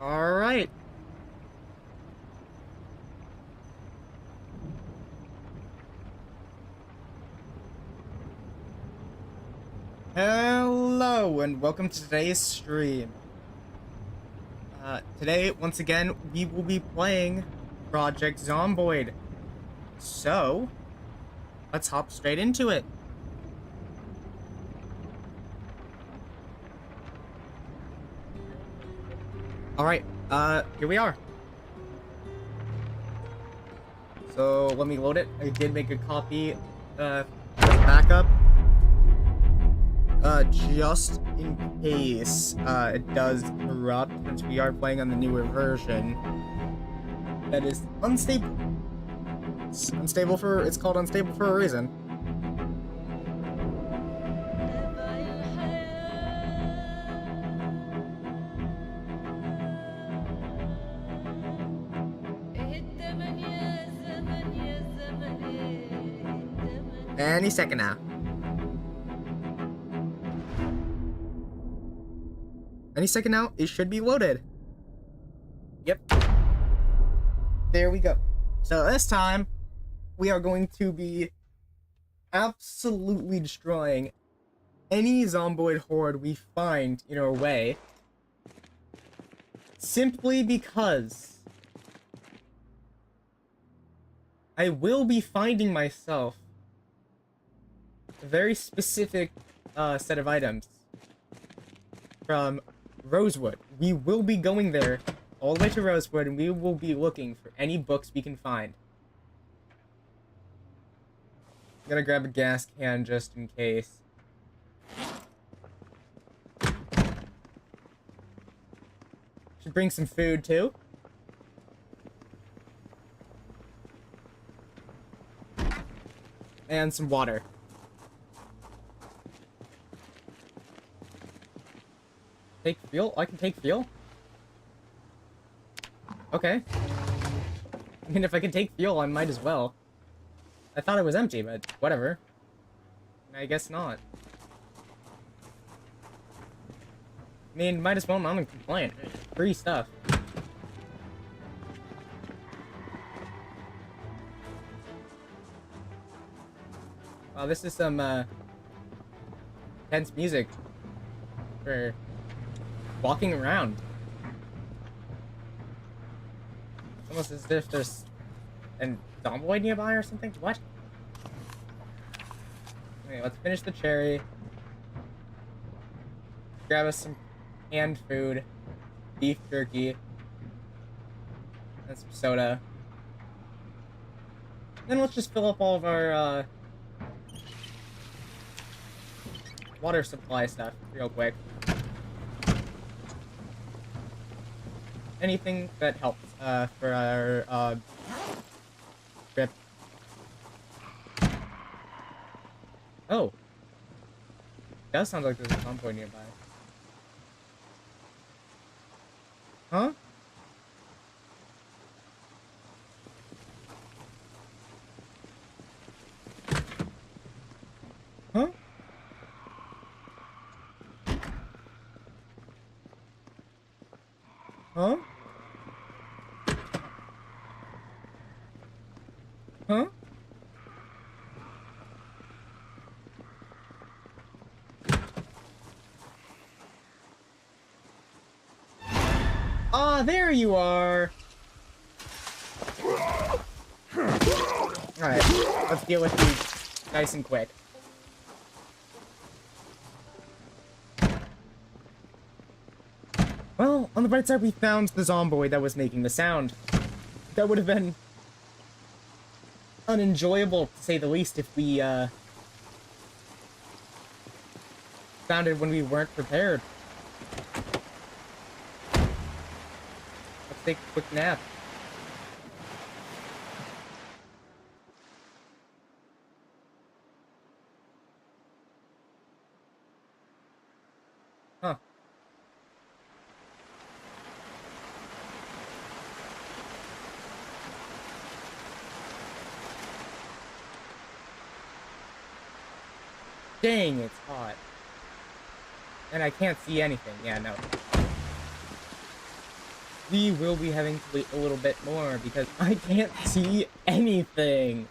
Alright. Hello, and welcome to today's stream. Today, once again, we will be playing Project Zomboid. So, let's hop straight into it. Alright, here we are. So, let me load it. I did make a copy, backup. Just in case, it does corrupt, since we are playing on the newer version. That is unstable. It's called unstable for a reason. Any second now. Any second now, it should be loaded. Yep. There we go. So this time, we are going to be absolutely destroying any zomboid horde we find in our way. Simply because I will be finding myself a very specific set of items from Rosewood. We will be going there all the way to Rosewood, and we will be looking for any books we can find. I'm gonna grab a gas can just in case. Should bring some food too. And some water. Take fuel? I can take fuel? Okay. I mean, if I can take fuel, I might as well. I thought it was empty, but whatever. I guess not. I mean, might as well not complain. Free stuff. Wow, this is some, tense music for walking around. Almost as if there's an zomboid nearby or something. What? Okay, let's finish the cherry. Grab us some canned food, beef jerky, and some soda. Then let's just fill up all of our water supply stuff real quick. Anything that helps for our trip. Oh. It does sound like there's a zomboid nearby. Huh? Huh? Huh? Huh? Ah, there you are! Alright, let's deal with you nice and quick. Well, on the bright side, we found the zomboid that was making the sound. That would have been unenjoyable, to say the least, if we, found it when we weren't prepared. Let's take a quick nap. Huh. Dang, it's hot. And I can't see anything. Yeah, no. we will be having to wait a little bit more because I can't see anything.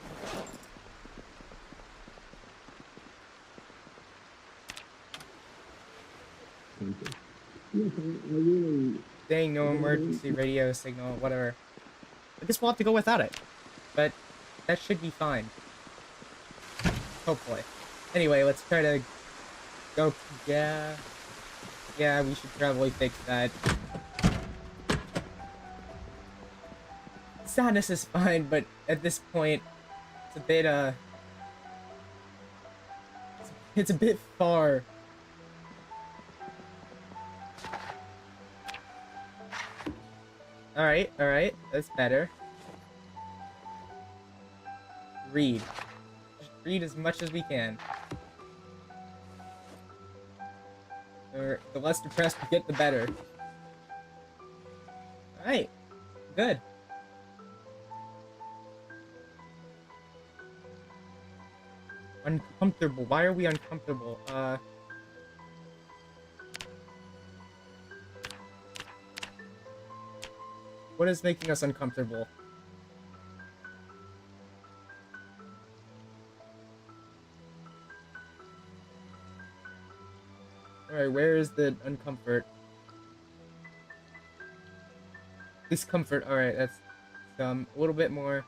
Yes, I really. Dang, no emergency radio signal, whatever. I guess we'll have to go without it. But that should be fine. Hopefully. Anyway, let's try to go. Yeah. Yeah, we should probably fix that. Sadness is fine, but at this point, it's a bit, it's a bit far. Alright, alright, that's better. Read. Just read as much as we can. Or the less depressed we get, the better. Alright, good. Uncomfortable. Why are we uncomfortable? What is making us uncomfortable? Alright, where is the uncomfort? Discomfort. Alright, that's a little bit more.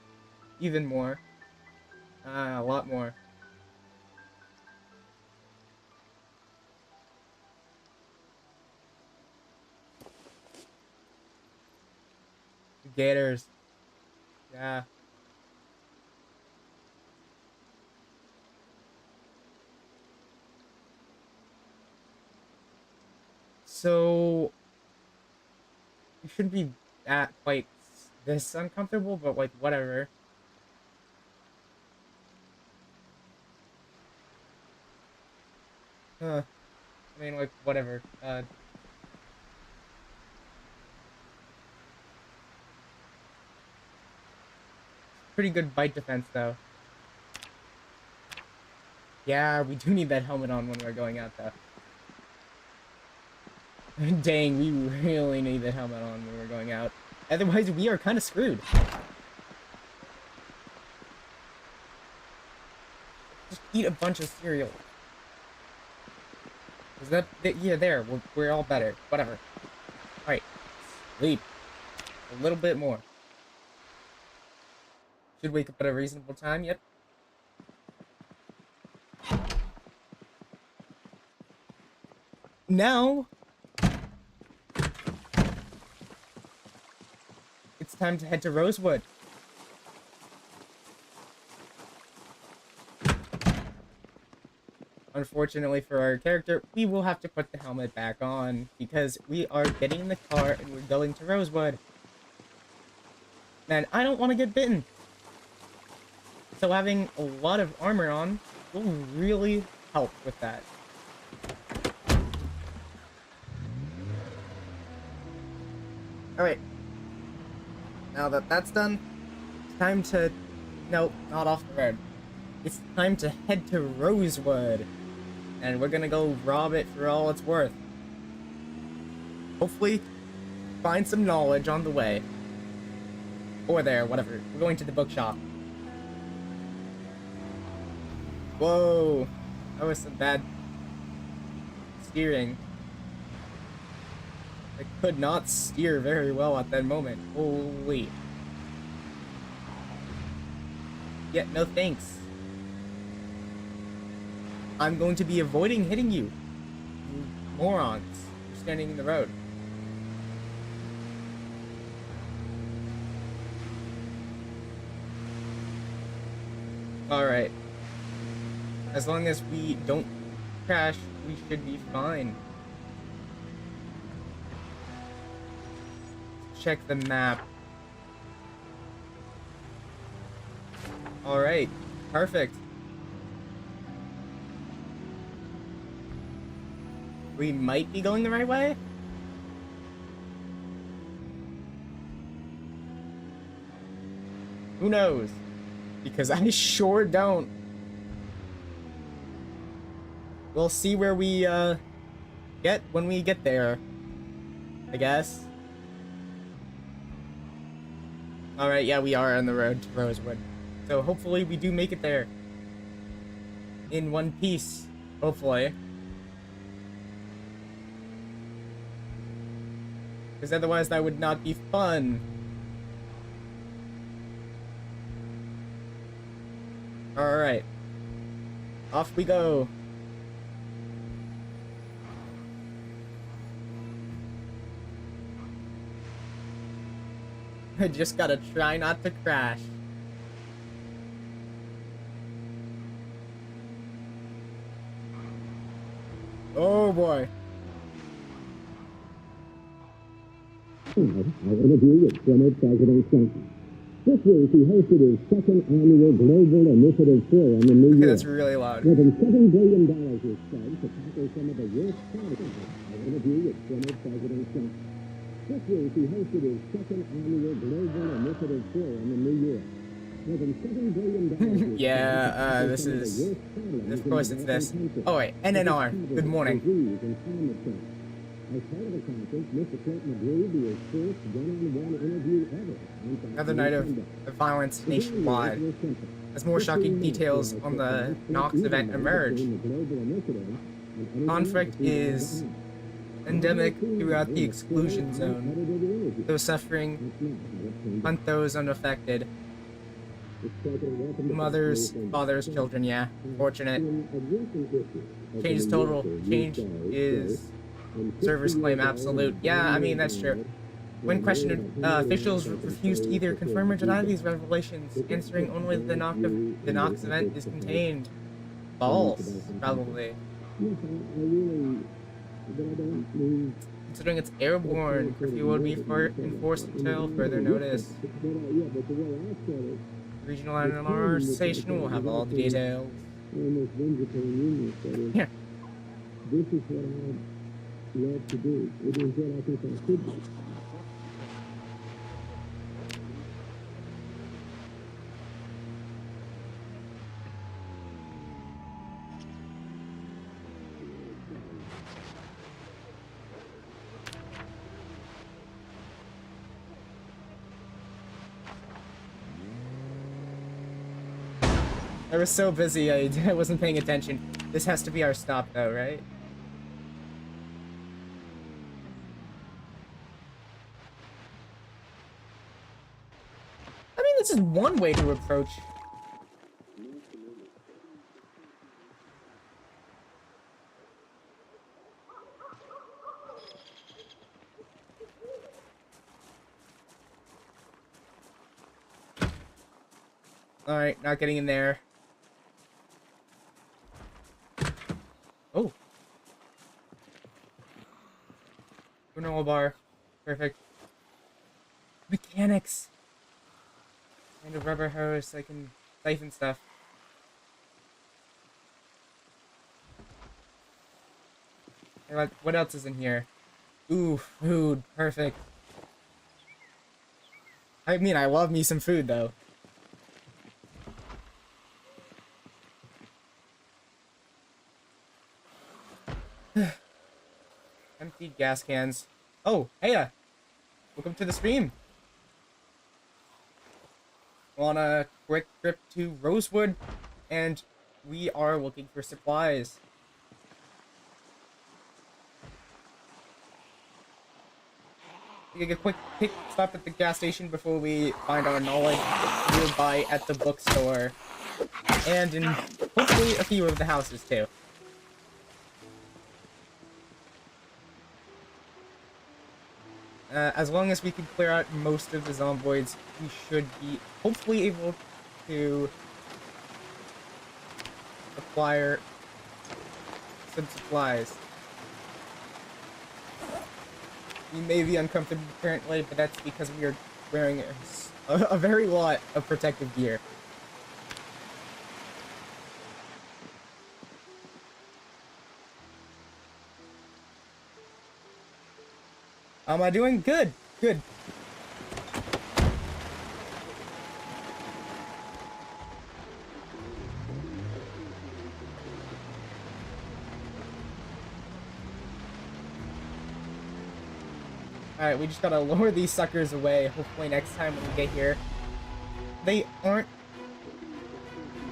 Even more. A lot more. Gators. Yeah. So you shouldn't be that quite this uncomfortable, but like whatever. I mean like whatever. Pretty good bite defense though. Yeah, we do need that helmet on when we're going out though. Dang, we really need that helmet on when we're going out. Otherwise, we are kind of screwed. Just eat a bunch of cereal. Is that yeah, there. We're all better. Whatever. Alright. Sleep. A little bit more. Should wake up at a reasonable time. Yep. Now it's time to head to Rosewood. Unfortunately for our character, we will have to put the helmet back on because we are getting in the car and we're going to Rosewood. Man, I don't want to get bitten. So having a lot of armor on will really help with that. Alright. Now that that's done, it's time to... Nope, not off the road. It's time to head to Rosewood. And we're gonna go rob it for all it's worth. Hopefully, find some knowledge on the way. Or there, whatever. We're going to the bookshop. Whoa. That was some bad steering. I could not steer very well at that moment. Holy. Yeah, no thanks. I'm going to be avoiding hitting you. You morons. You're standing in the road. Alright. As long as we don't crash, we should be fine. Check the map. Alright. Perfect. We might be going the right way? Who knows? Because I sure don't. We'll see where we, get when we get there. I guess. Alright, yeah, we are on the road to Rosewood. So hopefully we do make it there. In one piece. Hopefully. Because otherwise that would not be fun. Alright. Off we go. I just gotta try not to crash. Oh boy. I interview with former President Clinton. This week he hosted his second annual Global Initiative Forum in New York. That's really loud. More than $7 billion is spent to tackle some of the worst problems. I interview with former President Clinton. This week he hosted his second annual Global Initiative Forum in New York. More than $7 billion is Yeah, this is... Of course it's this. Oh wait, NNR. Good morning. As part of the conference, Mr. Clinton agreed to his first one-on-one interview ever. Another night of violence nationwide. As more shocking details on the Knox event emerge, conflict is endemic throughout the exclusion zone. Those suffering hunt those unaffected. Mothers, fathers, children, yeah. Fortunate. Change is total. Change is... Servers claim absolute. Yeah, I mean, that's true. When questioned, officials refused to either confirm or deny these revelations, answering only the Knox event is contained. False, probably. Considering it's airborne, curfew will be enforced until further notice. Regional NLR station will have all the details. Yeah. This is what I love to do. It is what I think I should do. I was so busy, I wasn't paying attention. This has to be our stop though, right? I mean, this is one way to approach. Alright, not getting in there. Oh. Granola bar. Perfect. Mechanics. And a rubber hose so I can siphon stuff. And what else is in here? Ooh, food. Perfect. I mean, I love me some food, though. Empty gas cans. Oh, hey, welcome to the stream. On a quick trip to Rosewood, and we are looking for supplies. We take a quick stop at the gas station before we find our knowledge nearby at the bookstore, and in hopefully a few of the houses too. As long as we can clear out most of the zomboids, we should be hopefully able to acquire some supplies. We may be uncomfortable currently, but that's because we are wearing a very lot of protective gear. Am I doing good? Good. Alright, we just gotta lower these suckers away. Hopefully next time when we get here, they aren't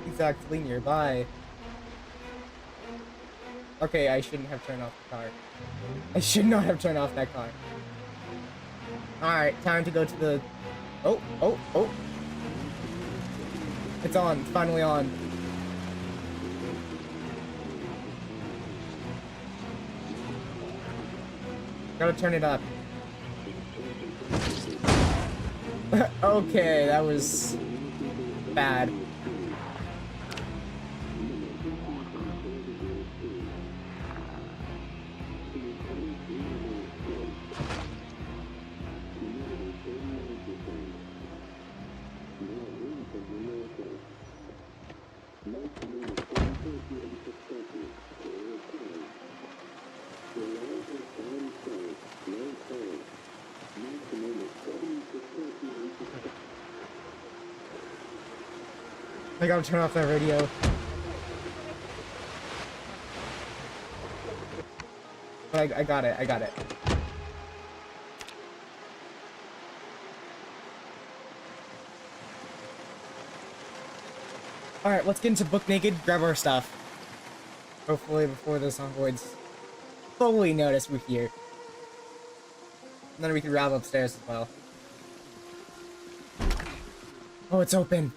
exactly nearby. Okay, I shouldn't have turned off the car. I should not have turned off that car. Alright, time to go to the... Oh, oh, oh. It's on. It's finally on. Gotta turn it up. Okay, that was bad. I gotta turn off that radio. But I got it, I got it. Alright, let's get into Book Naked, grab our stuff. Hopefully before those Hoards fully notice we're here. And then we can grab upstairs as well. Oh, it's open.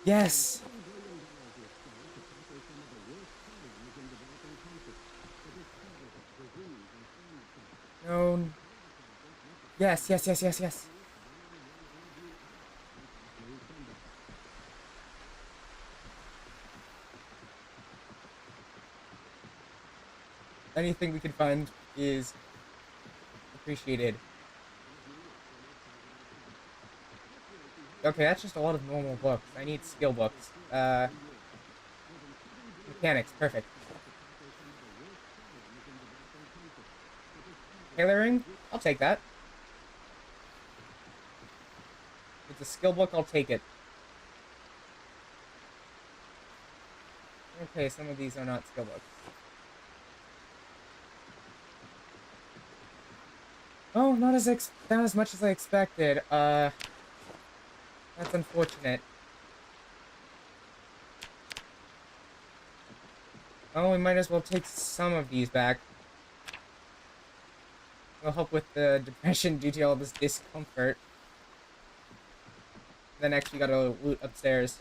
Yes! No. Yes, yes, yes, yes, yes. Anything we can find is appreciated. Okay, that's just a lot of normal books. I need skill books. Mechanics, perfect. Tailoring? I'll take that. If it's a skill book, I'll take it. Okay, some of these are not skill books. Oh, not as much as I expected. That's unfortunate. Oh, we might as well take some of these back. It'll help with the depression due to all this discomfort. Then next we gotta loot upstairs.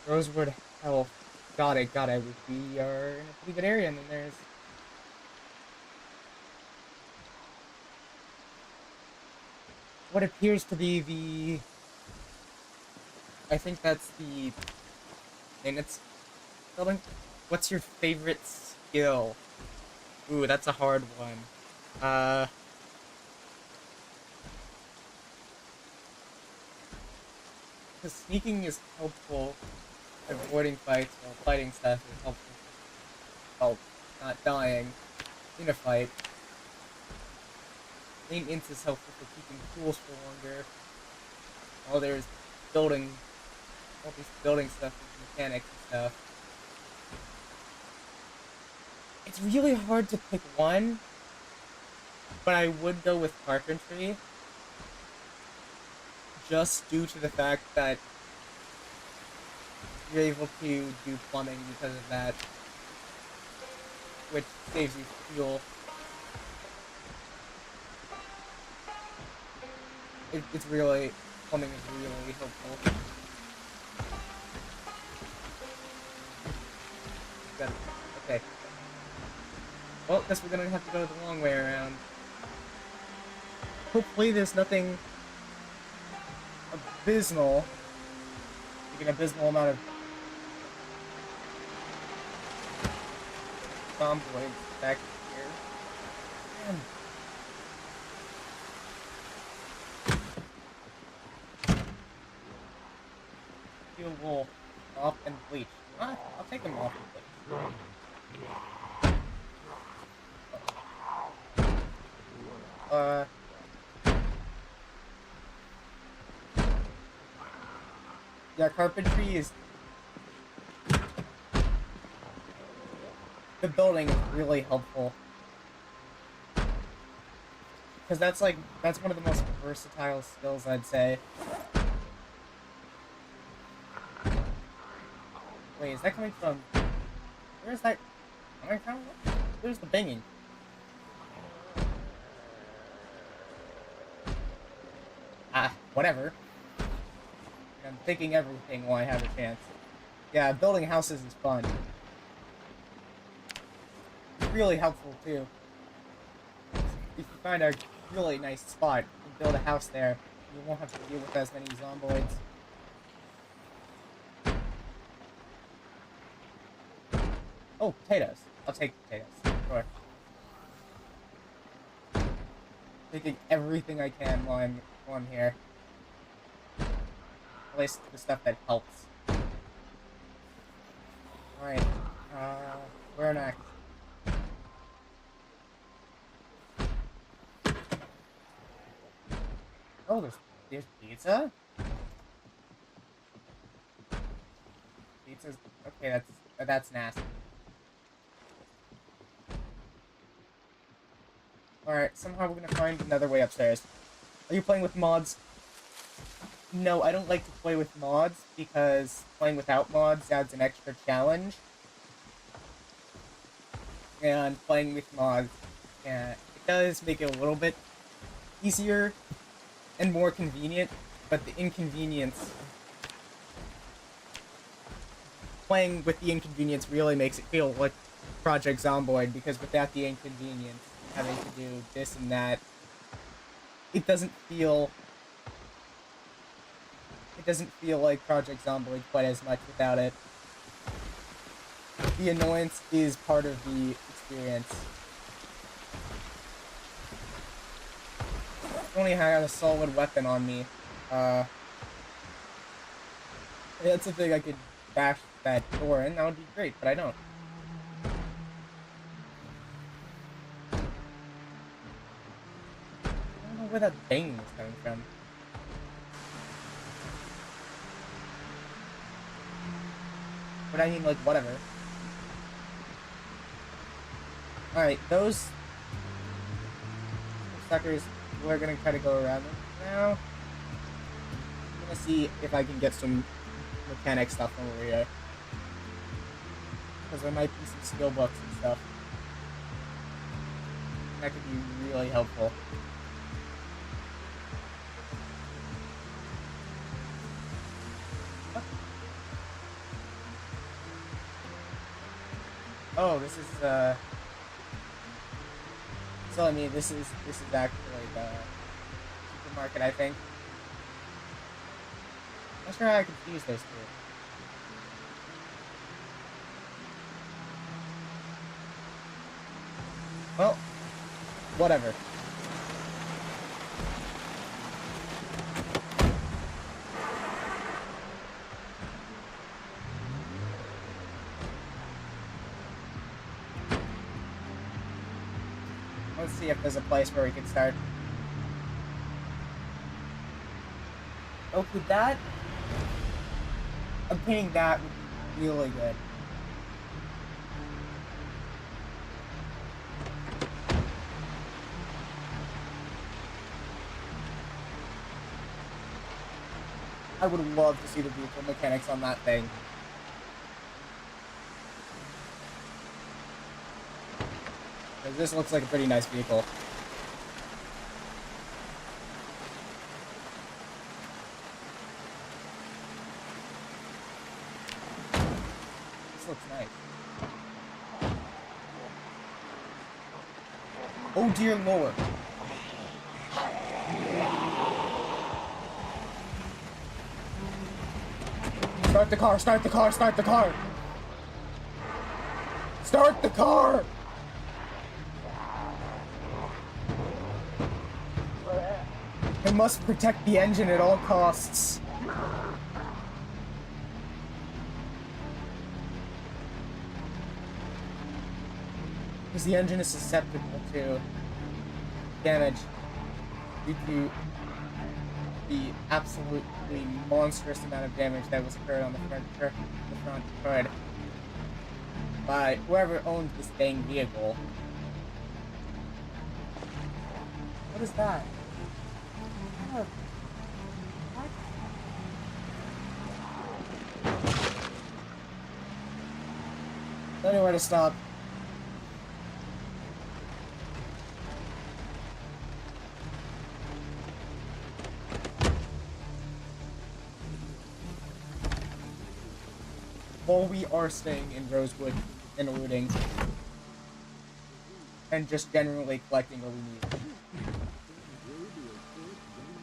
Rosewood Health. Got it, got it. We are in a pretty good area, and then there's... what appears to be the... I think that's the... maintenance building? What's your favorite skill? Ooh, that's a hard one. Because sneaking is helpful. Avoiding fights while fighting stuff is helpful. Help not dying in a fight. Maintenance is helpful for keeping tools for longer. While there's building, all these building stuff and mechanics and stuff. It's really hard to pick one, but I would go with carpentry. Just due to the fact that you're able to do plumbing because of that, which saves you fuel. It's really, plumbing is really helpful. Got it. Okay. Well, guess we're gonna have to go the long way around. Hopefully there's nothing abysmal, like an abysmal amount of zomboids back here. Man. Steel wool, off and bleach. I'll take them off and bleach. Yeah, carpentry is the building is really helpful. Because that's one of the most versatile skills, I'd say. Wait, is that coming from... Where's that coming from? Where's the banging? Whatever. I'm thinking everything while I have a chance. Yeah, building houses is fun. It's really helpful, too. If you find a really nice spot, you can build a house there. You won't have to deal with as many zomboids. Oh, potatoes. I'll take potatoes. Sure. Taking everything I can while I'm here. At least the stuff that helps. Alright. Where next? Oh, there's pizza? Pizza's... Okay, that's nasty. Alright, somehow we're gonna find another way upstairs. Are you playing with mods? No, I don't like to play with mods, because playing without mods adds an extra challenge. And playing with mods, yeah, it does make it a little bit easier and more convenient, but the inconvenience... Playing with the inconvenience really makes it feel like Project Zomboid, because without the inconvenience, having to do this and that, it doesn't feel like Project Zomboid quite as much without it. The annoyance is part of the experience. If only I had a solid weapon on me. That's the thing, I could bash that door in, that would be great, but I don't. I don't know where that bang was coming from. But I mean, like, whatever. Alright, those suckers, we're gonna try to go around them now. I'm gonna see if I can get some mechanic stuff over here. Because there might be some skill books and stuff. That could be really helpful. Oh, this is so I mean this is actually the supermarket, I think. I'm not sure how I confuse those two. Well, whatever. Let's see if there's a place where we can start. Okay, that... obtaining that would be really good. I would love to see the vehicle mechanics on that thing. Because this looks like a pretty nice vehicle. This looks nice. Oh dear lord. Start the car, start the car, start the car! Start the car! I must protect the engine at all costs. Because the engine is susceptible to damage due to the absolutely monstrous amount of damage that was occurred on the front hood. by whoever owns this dang vehicle. What is that? What? Don't know where to stop. Well, we are staying in Rosewood and looting. And just generally collecting what we need.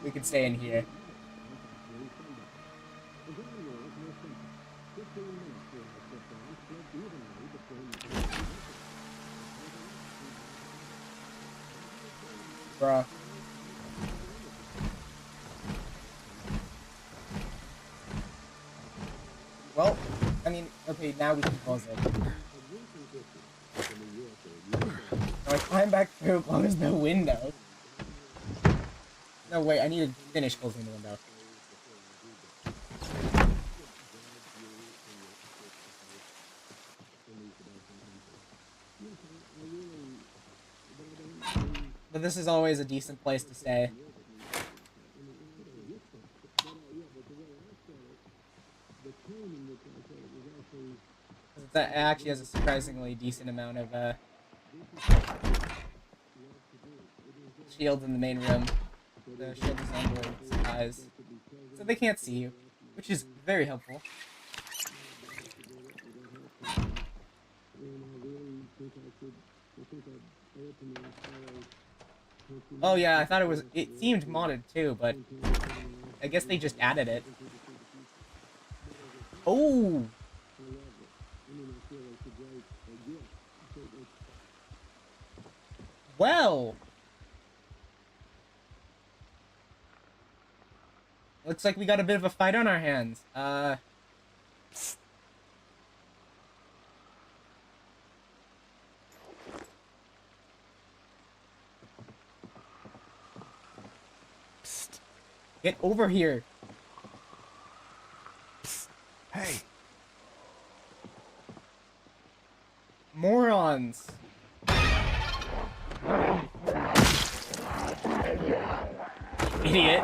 We can stay in here. Bruh. Well, I mean, okay, now we can close it. Now I climb back through, close the window. No, wait, I need to finish closing the window. But this is always a decent place to stay. It actually has a surprisingly decent amount of shields in the main room. The shield is under its eyes, so they can't see you, which is very helpful. Oh yeah, I thought it seemed modded too, but I guess they just added it. Oh! Well! Looks like we got a bit of a fight on our hands. Psst. Get over here. Psst. Hey. Morons. Idiot.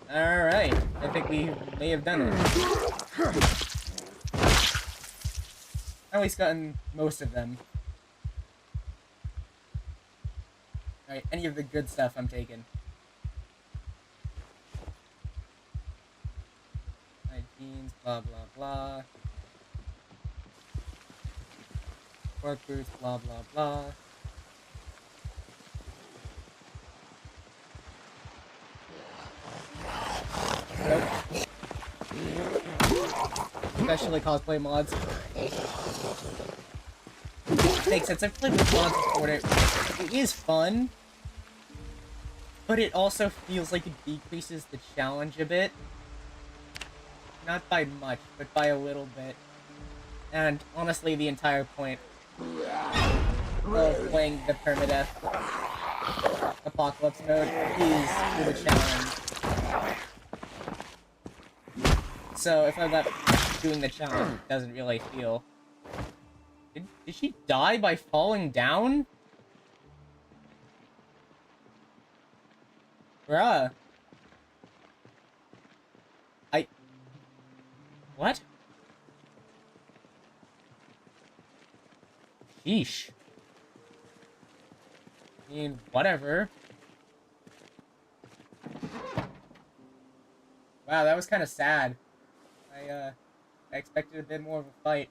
Alright, I think we may have done it. At least gotten most of them. Alright, any of the good stuff I'm taking. My jeans, blah blah blah. Work boots, blah blah blah. Nope. Especially cosplay mods. Makes sense. I've played with mods before. It is fun, but it also feels like it decreases the challenge a bit. Not by much, but by a little bit. And honestly, the entire point of playing the permadeath apocalypse mode is for the challenge. So if I'm not doing the challenge, it doesn't really feel... Did she die by falling down? Bruh. What? Sheesh. I mean, whatever. Wow, that was kind of sad. I expected a bit more of a fight.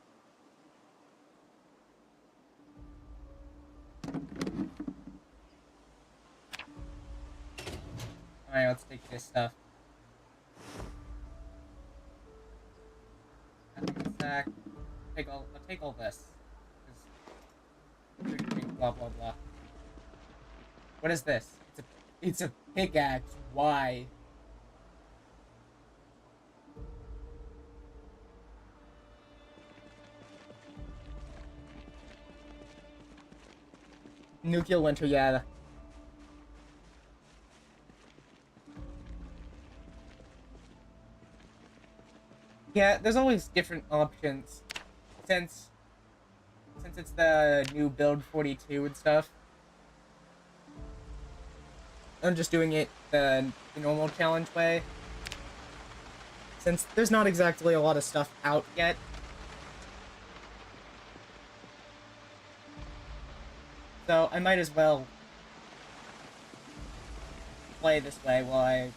Alright, let's take this stuff. Sack. I'll take all this. Blah blah blah. What is this? It's a pickaxe. Why? Nuclear Winter, yeah. Yeah, there's always different options. Since it's the new build 42 and stuff. I'm just doing it the normal challenge way. Since there's not exactly a lot of stuff out yet. So I might as well play this way while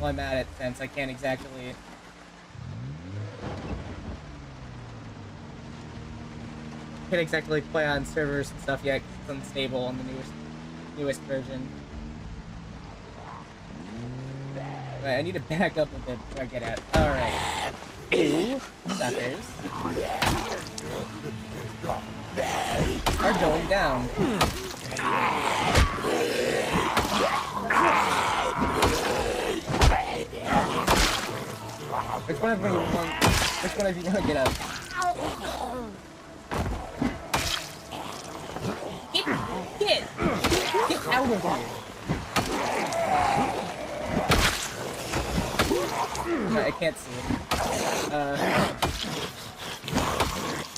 I'm at it, since I can't exactly play on servers and stuff yet, 'cause it's unstable on the newest version. Right, I need to back up a bit before I get out. Alright. You suckers are going down. Which one of you want to get up? Get out of here! No, I can't see it.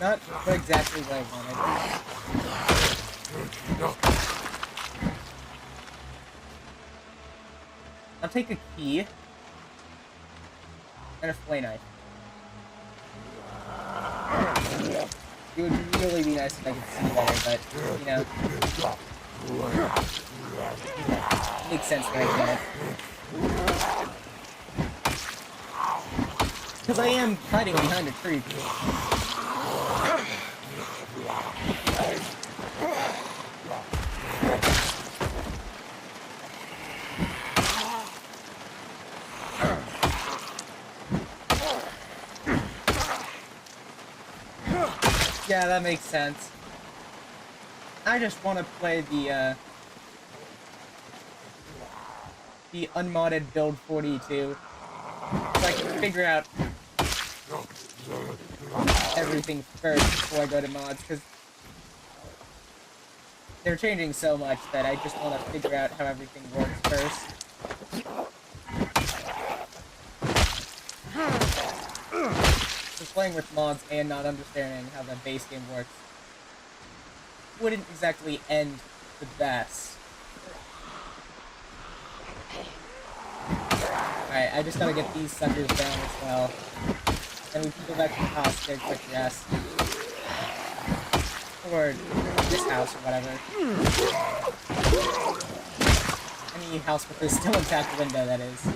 Not exactly what I wanted. I'll take a key and a flay knife. It would really be nice if I could see better, but, you know, makes sense that I can't. Because I am hiding behind a tree. Yeah, that makes sense. I just want to play the unmodded build 42, so I can figure out everything first before I go to mods, because they're changing so much that I just want to figure out how everything works first. Just playing with mods and not understanding how the base game works wouldn't exactly end the best. Alright, I just gotta get these suckers down as well. And we can go back to the house, get a quick rest. Or this house or whatever. Any house with a still intact window, that is.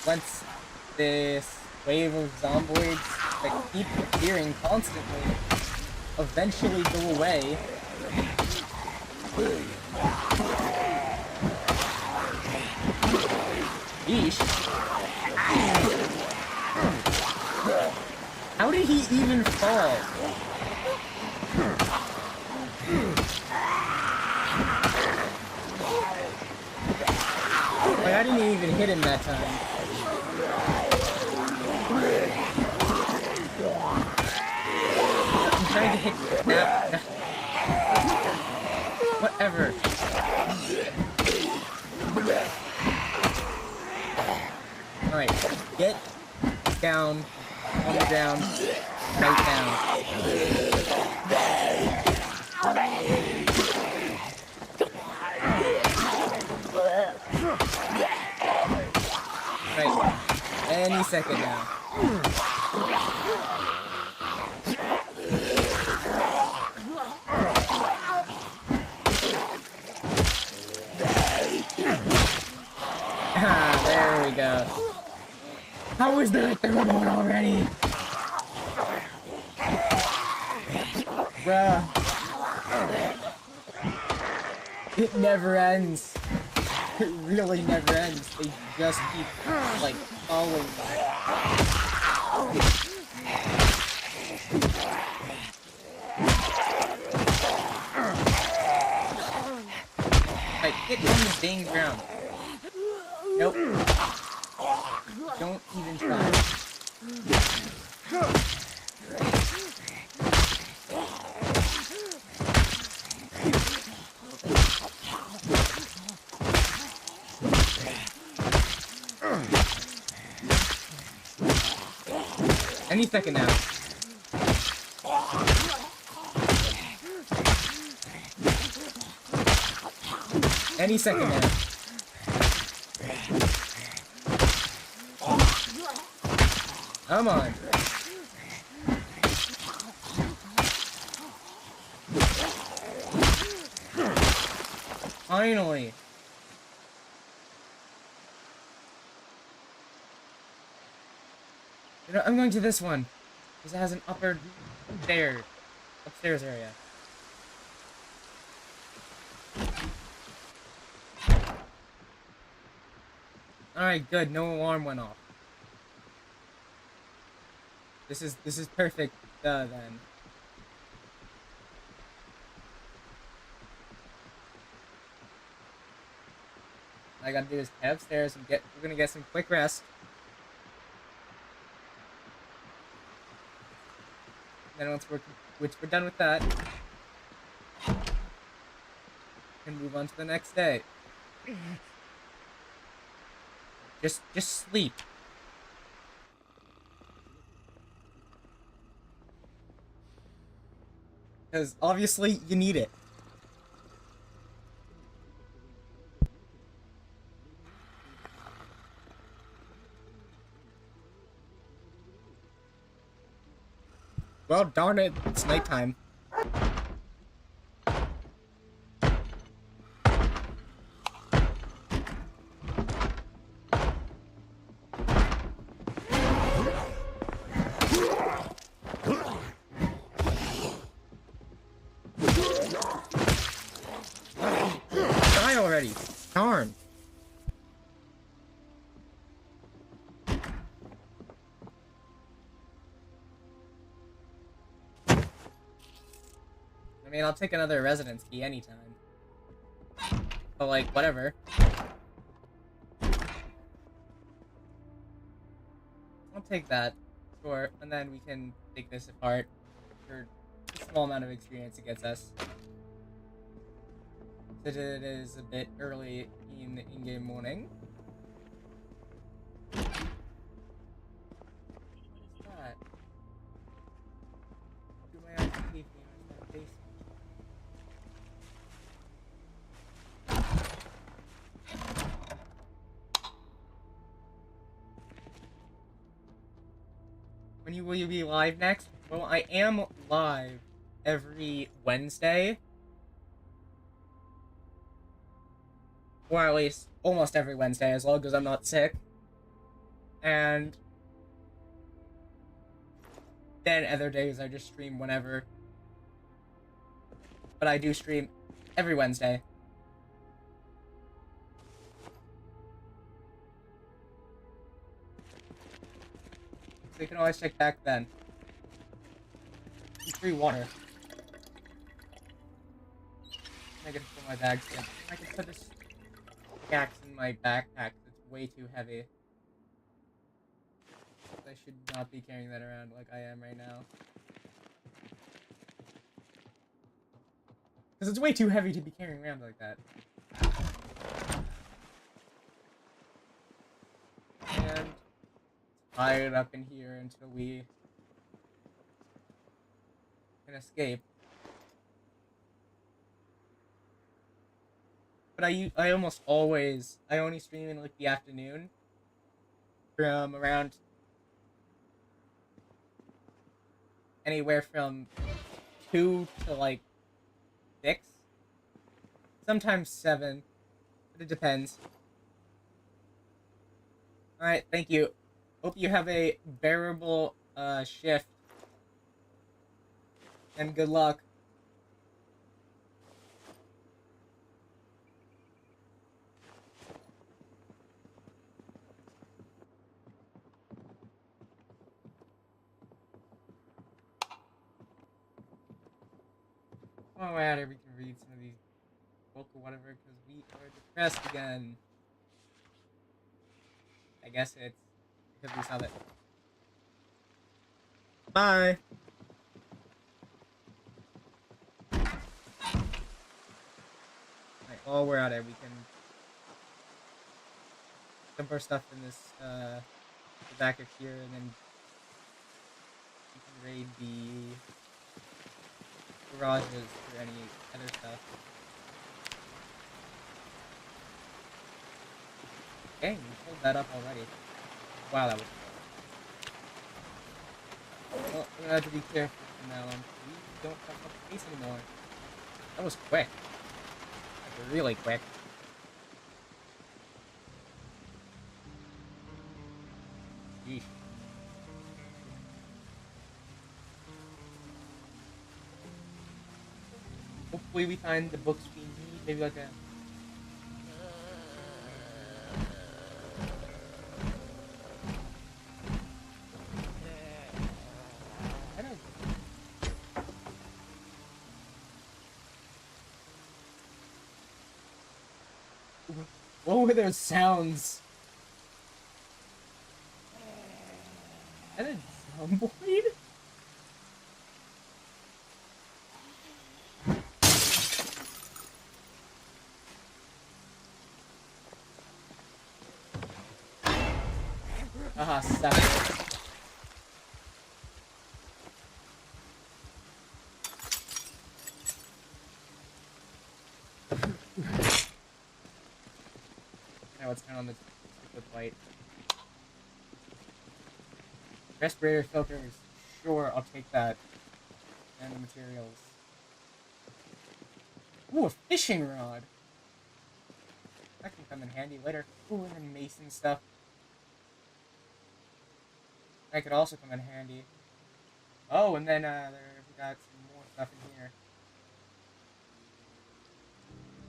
Once this wave of zomboids that keep appearing constantly eventually go away. Yeesh. How did he even fall? Like, I didn't even hit him that time. I'm trying to hit that. Whatever. Alright, get down on the ground, right down. Right, any second now. There we go. How is there a third one already? Bruh. It never ends. It really never ends. They just keep, like, following me. Like, get on the dang ground. Nope. Don't even try. Any second now. Any second now. Come on. Finally. You know, I'm going to this one. Because it has an upstairs area. Alright, good. No alarm went off. This is perfect, then. All I gotta do is head upstairs and we're gonna get some quick rest. Then once we're done with that, and move on to the next day. Just sleep. Because obviously you need it. Well, darn it, it's nighttime. Die already. Darn. I mean, I'll take another residence key anytime. But, like, whatever. I'll take that. Sure. And then we can take this apart for a small amount of experience it gets us. Since it is a bit early in the in-game morning. What is that? Do my eyes deceive me? Or is that basement? When will you be live next? Well, I am live every Wednesday. Or at least almost every Wednesday, as long as I'm not sick. And then other days I just stream whenever. But I do stream every Wednesday. So you can always check back then. Free water. I can put my bags in. I can put this axe in my backpack. It's way too heavy. I should not be carrying that around like I am right now. Because it's way too heavy to be carrying around like that. And tie it up in here until we can escape. But I almost always, I only stream in like the afternoon from around anywhere from 2 to like 6, sometimes 7, but it depends. Alright, thank you. Hope you have a bearable shift. And good luck. While we're at it, we can read some of these books or whatever, because we are depressed again. I guess it's because we saw that. Bye! Alright, while we're at it, we can dump our stuff in this, the back of here, and then raid the garages for any other stuff. Okay, we pulled that up already. Wow, that was cool. Well, we're gonna have to be careful from now on. We don't have much space anymore. That was quick. Like, really quick. Yeesh. Hopefully we find the books we need, maybe like a... I don't... What were those sounds? Is that a zomboid? Ah, sucker. Now it's kind of on the stick with white. Respirator filters. Sure, I'll take that. And the materials. Ooh, a fishing rod. That can come in handy later. Ooh, and then mason stuff. That could also come in handy. Oh, and then we got some more stuff in here.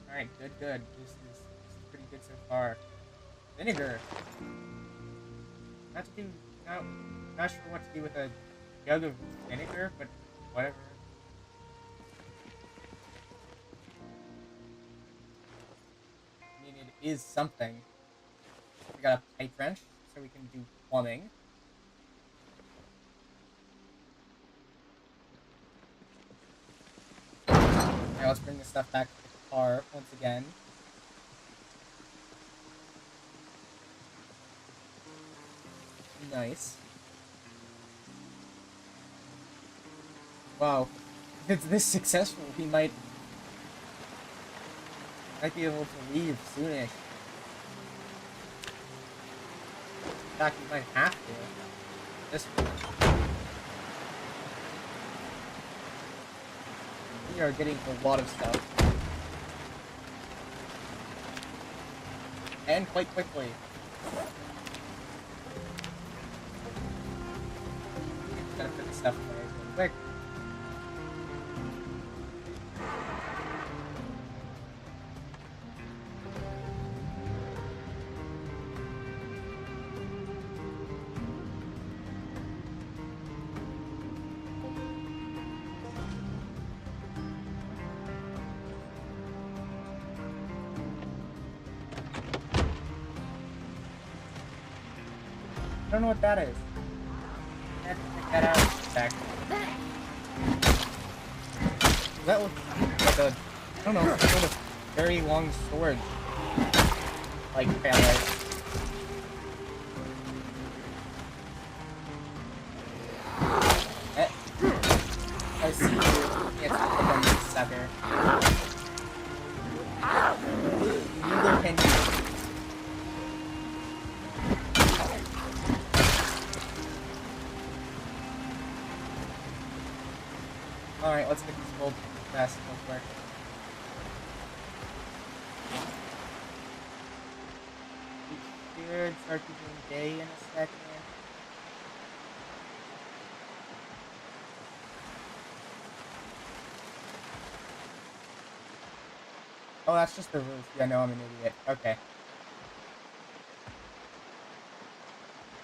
Alright, good. This is pretty good so far. Vinegar. Not sure what to do with a jug of vinegar, but whatever. I mean, it is something. We got a pipe wrench, so we can do plumbing. Now let's bring this stuff back to the car once again. Nice. Wow. If it's this successful, we might be able to leave soonish. In fact, we might have to. This one. We are getting a lot of stuff. And quite quickly. Gotta put this stuff away real quick. I don't know what that is. I have to pick that out. Back. That looks like a, I don't know, sort of very long sword. Like family. I see you. It's a this sucker. Neither can you. Alright, let's get this gold fast real quick. We should start doing day in a second. Oh, that's just the roof. Yeah, no, I'm an idiot. Okay.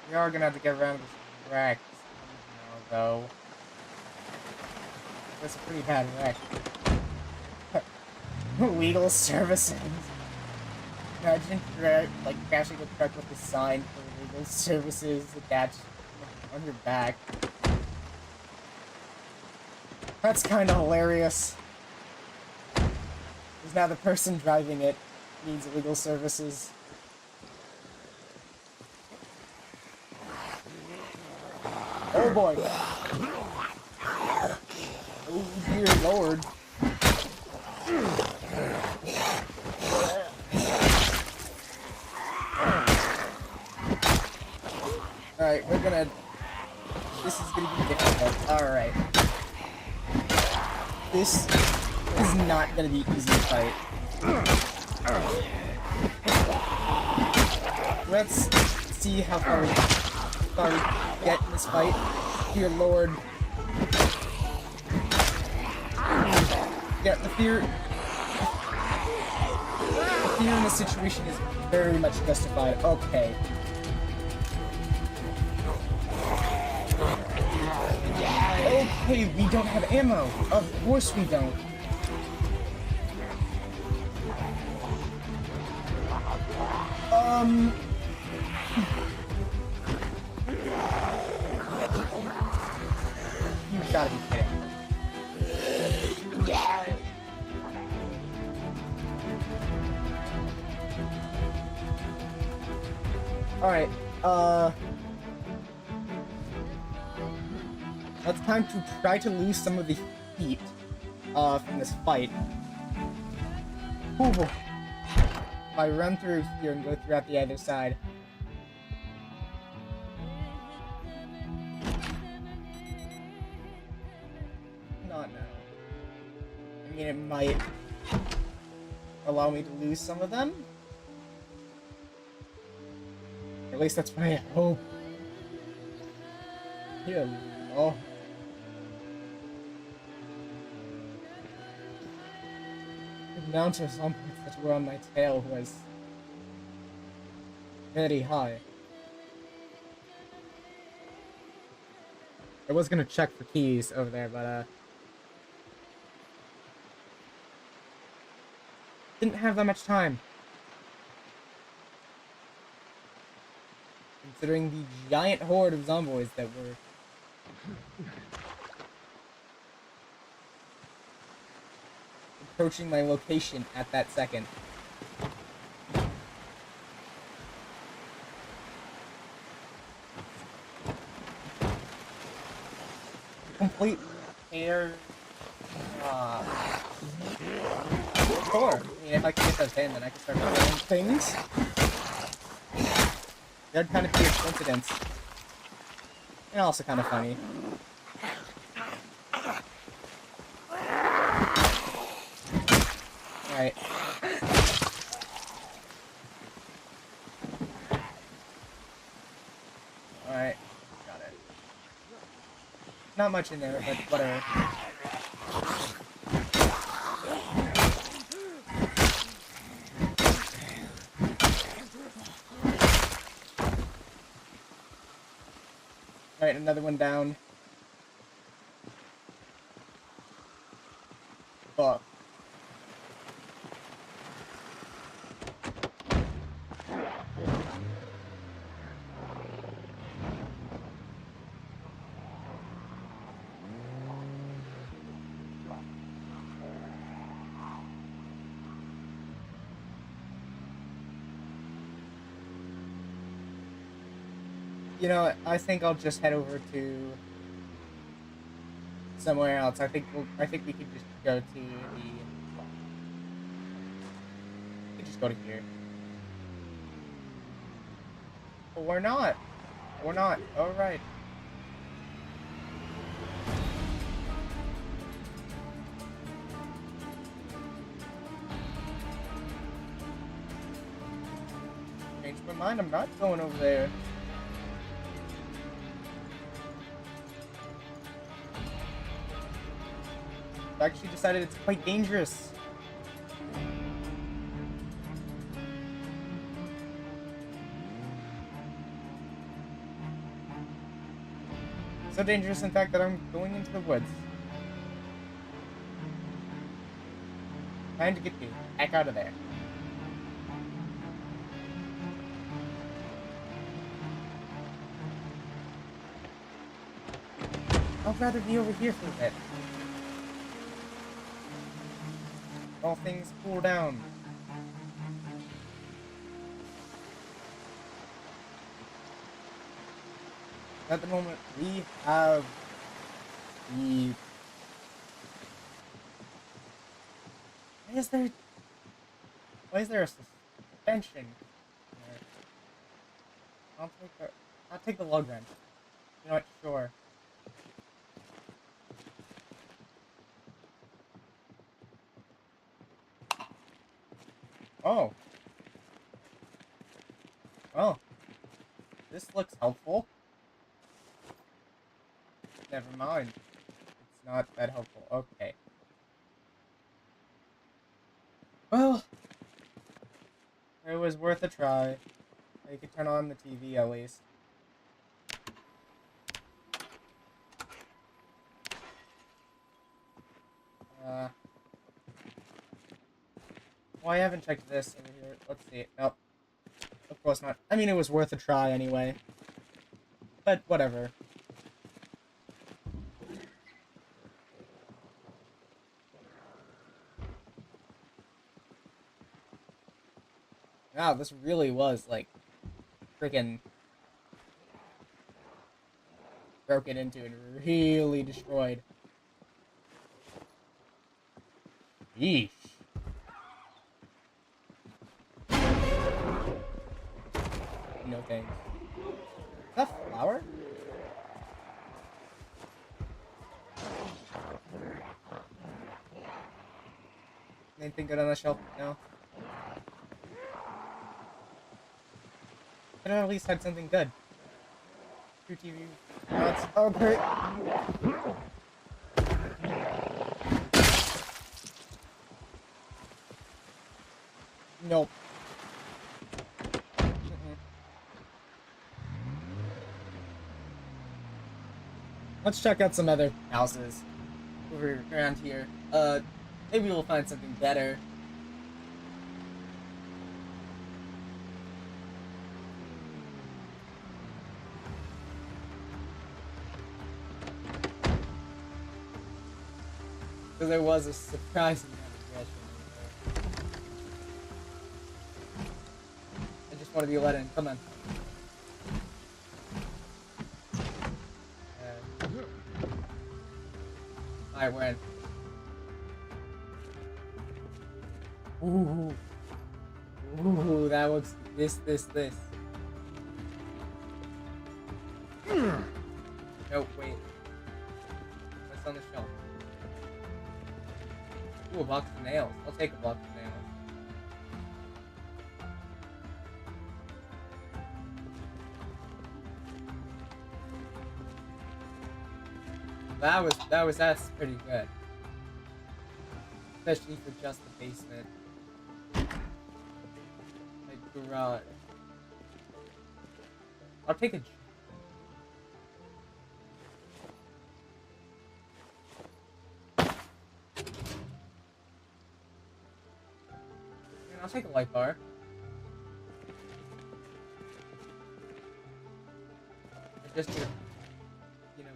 We are gonna have to get around this wreck now, though. That's a pretty bad wreck. Legal services. Imagine like crashing a truck with a sign for legal services attached on your back. That's kind of hilarious. Because now the person driving it needs legal services. Oh boy. Oh dear lord. Alright, we're gonna... This is gonna be difficult. Alright. This is not gonna be an easy fight. Let's see how far we get in this fight. Dear lord. Yeah, the fear in this situation is very much justified. Okay. Okay, we don't have ammo. Of course we don't. You gotta be kidding. Alright, now it's time to try to lose some of the heat, from this fight. Ooh. If I run through here and go throughout the other side. Not now. I mean, it might allow me to lose some of them. At least that's what I hope. Here, oh. The amount of zombies that were on my tail was very high. I was gonna check for keys over there, but didn't have that much time. Considering the giant horde of zomboids that were approaching my location at that second. Complete air. Sure. I mean, if I can get those in, then I can start doing things. That'd kind of be a coincidence. And also kind of funny. Alright. Alright. Got it. Not much in there, but whatever. Alright, another one down. Fuck. You know what? I think I'll just head over to somewhere else. I think we could just go to the. We could just go to here. Or not. Or not. All right. Changed my mind. I'm not going over there. I actually decided it's quite dangerous. So dangerous, in fact, that I'm going into the woods. Trying to get the heck out of there. I'd rather be over here for a bit. All things cool down. At the moment, we have the is there... Why is there a suspension there? I'll take the lug wrench. You know what? Sure. Oh. Well. This looks helpful. Never mind. It's not that helpful. Okay. Well. It was worth a try. You could turn on the TV at least. Well, I haven't checked this over here. Let's see. Nope. Of course not. I mean, it was worth a try anyway. But, whatever. Wow, this really was, like, freaking broken into and really destroyed. Yeesh. No thanks. Is that flour? Anything good on the shelf? No. Could have at least had something good. 2 TV. That's oh great. Nope. Let's check out some other houses over around here. Maybe we'll find something better. Because there was a surprising amount of aggression in there. I just want to be let in. Come on. Alright, we're in. Ooh. Ooh, that looks... This. No, wait. What's on the shelf? Ooh, a box of nails. I'll take a box of nails. That's pretty good. Especially for just the basement. Like garage. I'll take a... I'll take a light bar. Just to, you know,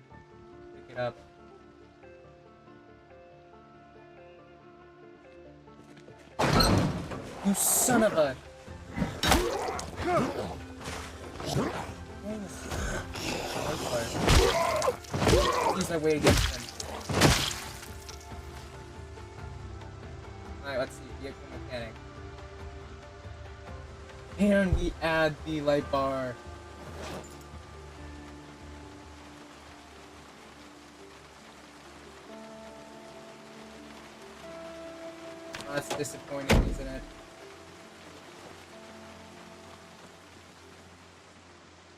pick it up. You son of a... Use that weight against him. Alright, let's see. Vehicle mechanic. And we add the light bar. Oh, that's disappointing, isn't it?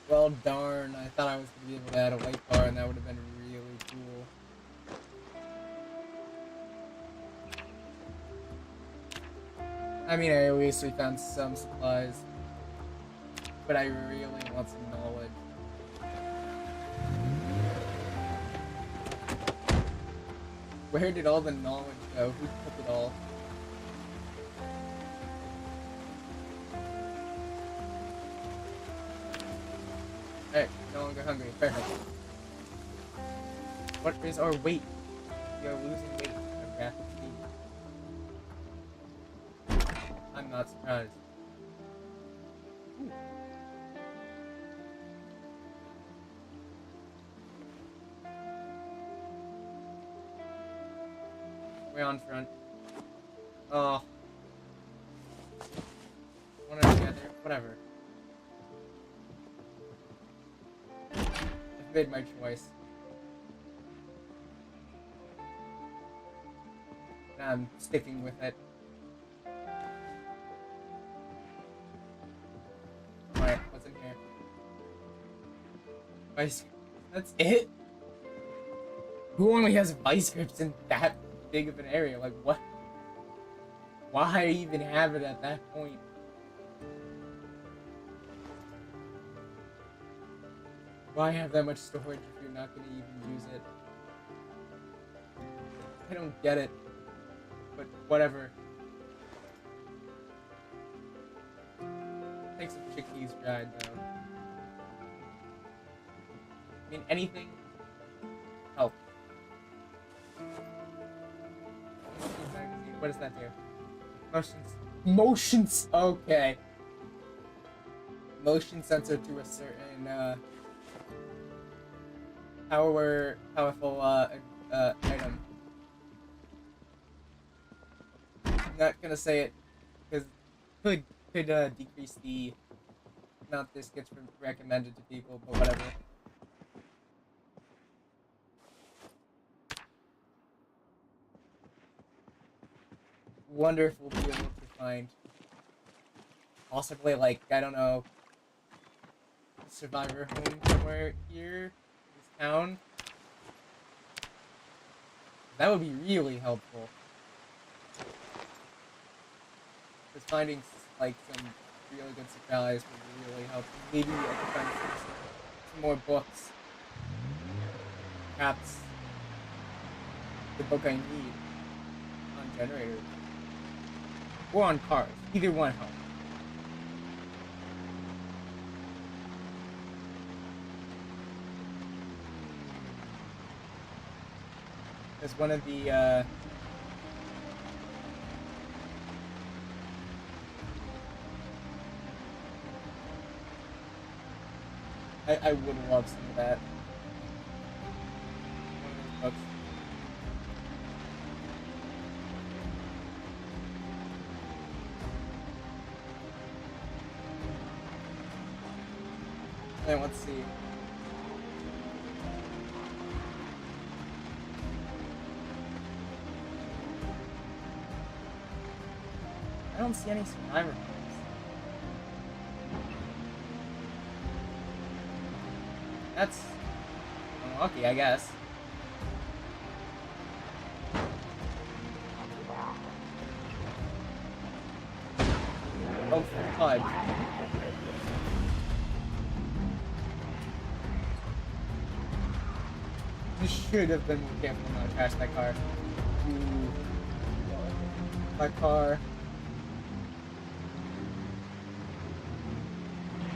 Well, darn. I thought I was going to be able to add a light bar, and that would have been really cool. I mean, at least we found some supplies. But I really want some knowledge. Where did all the knowledge go? Who took it all? Hey, no longer hungry. Perfect. What is our weight? We are losing weight at a rapid speed. I'm not surprised. Ooh. We're on front. Oh, one or the other. Whatever. I've made my choice. And I'm sticking with it. Alright, what's in here? Vice. That's it? Who only has vice grips in that big of an area? Like, what? Why even have it at that point? Why have that much storage if you're not going to even use it? I don't get it. But whatever. Take some chickpeas fried though. I mean, anything helps. What does that do? Motions. Okay. Motion sensor to a certain powerful item. I'm not gonna say it because it could decrease the amount this gets recommended to people, but whatever. Wonderful to be able to find. Possibly, like, I don't know, a survivor home somewhere here, this town. That would be really helpful. Because finding, like, some really good supplies would really help. Maybe I could find some more books. Perhaps the book I need on generators. Or on cars. Either one helps. Because one of the, I would love some of that. One of those books. And let's see. I don't see any survivor homes. That's unlucky, I guess. Oh, fudge. You should have been more careful not to crash that car. Ooh. My car.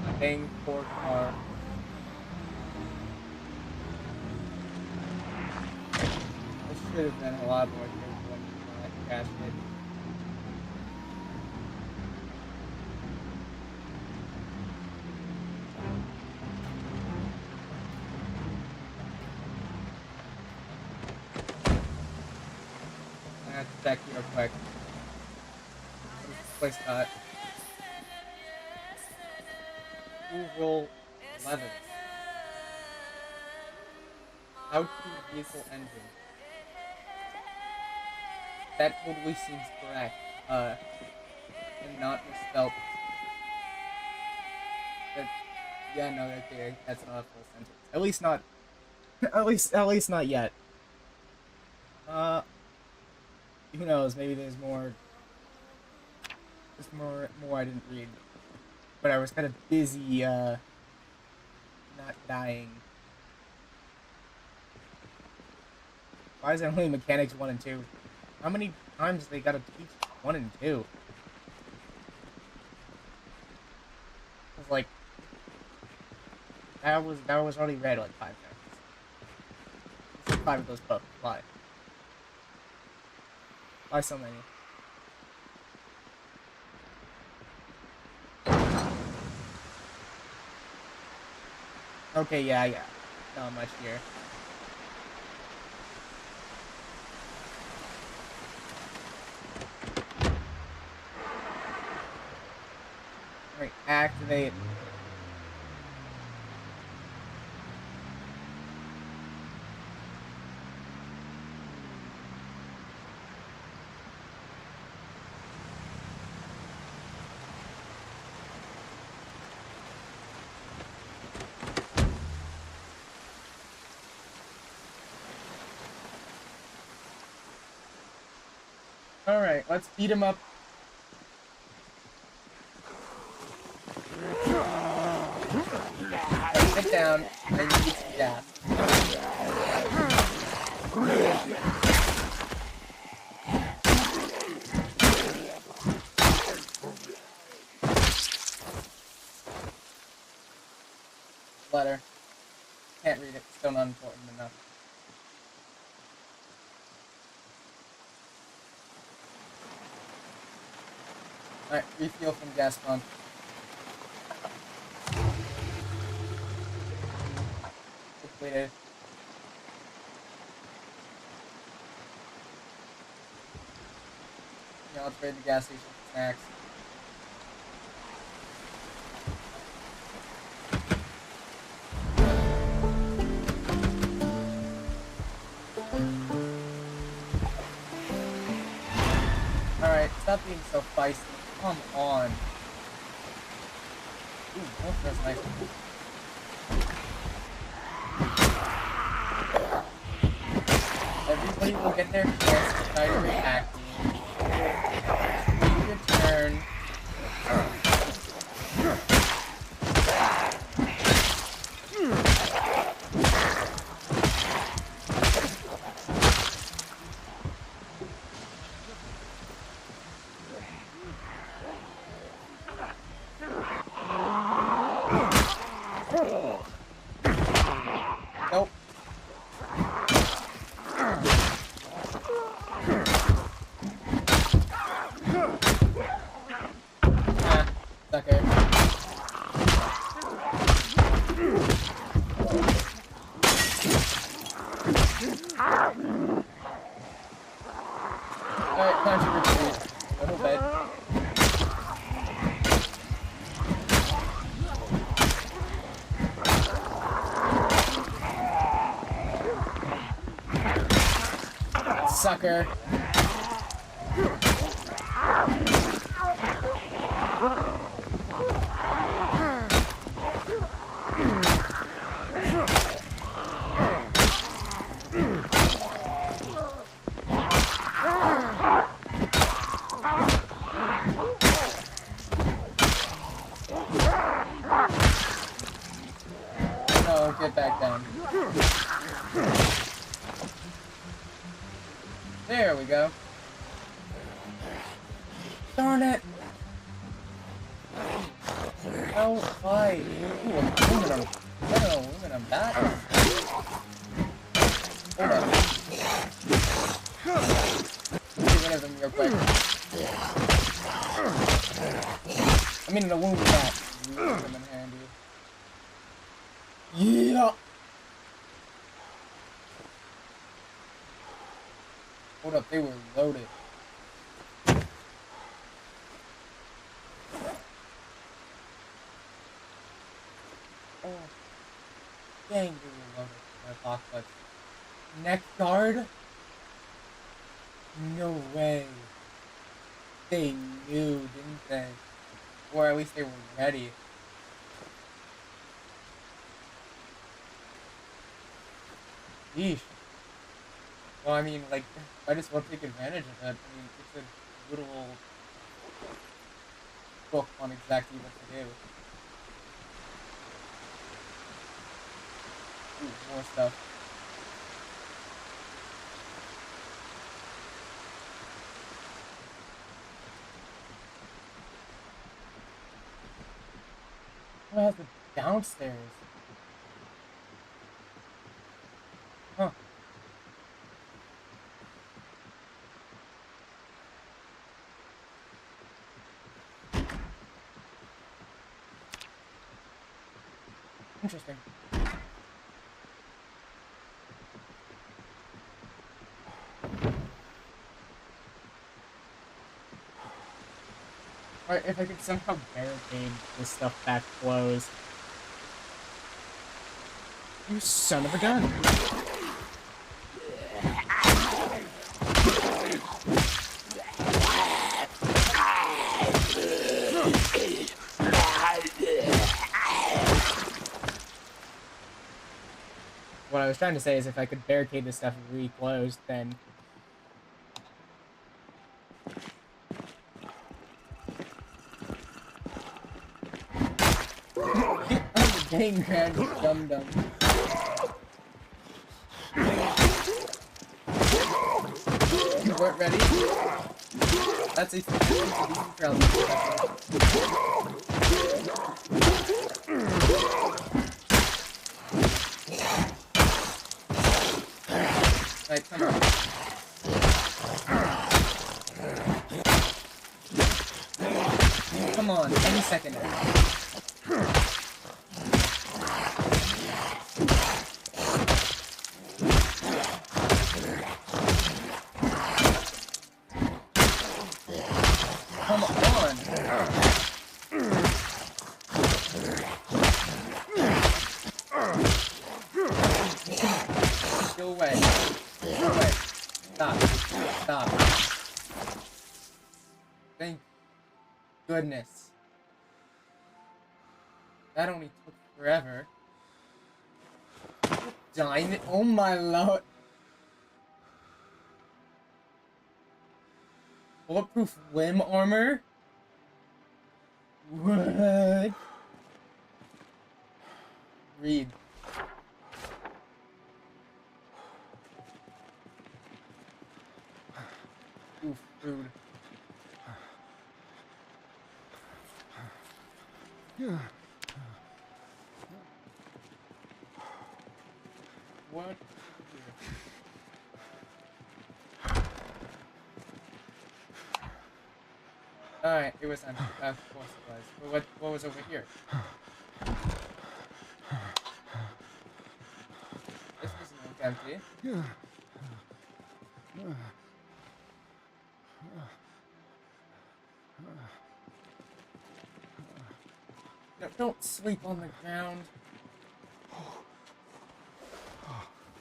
My dang poor car. I should have been a lot more careful when I crashed it. I have to check real quick. What is this place got? Roll 11. How to vehicle engine. That totally seems correct. And not misspelled. But yeah, no, that's not a full sentence. At least not. At least not yet. Who knows? Maybe there's more. There's more I didn't read. But I was kind of busy, not dying. Why is it only mechanics 1 and 2? How many times they gotta teach 1 and 2? It's like that was already read like 5 times. It's like 5 of those books. Why? Why so many? Okay, yeah. Not much here. Alright, activate. Alright, let's beat him up. Right, sit down. I need some gas. Letter. Can't read it. Still not important enough. Alright, refuel from gas pump. Completed. Now let's raid the gas station for snacks. Alright, stop being so feisty. Come on. Ooh, that feels nice. Everybody will get their chance to try to react. Take your turn. Nope. Ah, sucker. Alright, time to retreat. A little bit. Sucker. No, get back down. There we go. Darn it! No, why? Ooh, aluminum. No, aluminum bat. Hold on. Get rid of them real quick. I mean, an aluminum bat. Aluminum in handy. Yeah! Hold up, they were loaded. Oh. Dang, they were loaded. My pockets. Neck guard? No way. They knew, didn't they? Or at least they were ready. Yeesh. Well, I mean, like, might as well take advantage of that. I mean, it's a literal book on exactly what to do. Ooh, more stuff. What has the downstairs? Huh. Interesting. Or if I could somehow barricade this stuff back closed. You son of a gun! What I was trying to say is if I could barricade this stuff re-closed, then... Oh, dang, man, dum-dum. You weren't ready? That's a problem. Alright, come on. Come on, any second now. Come on! Go away. Go away. Stop. Stop. Thank goodness. That only took forever. Diamond. Oh my lord. Bulletproof limb armor? What? Read. Ooh, food. What? Alright, it was empty. Of course it was. But what was over here? This doesn't look empty. No, don't sleep on the ground.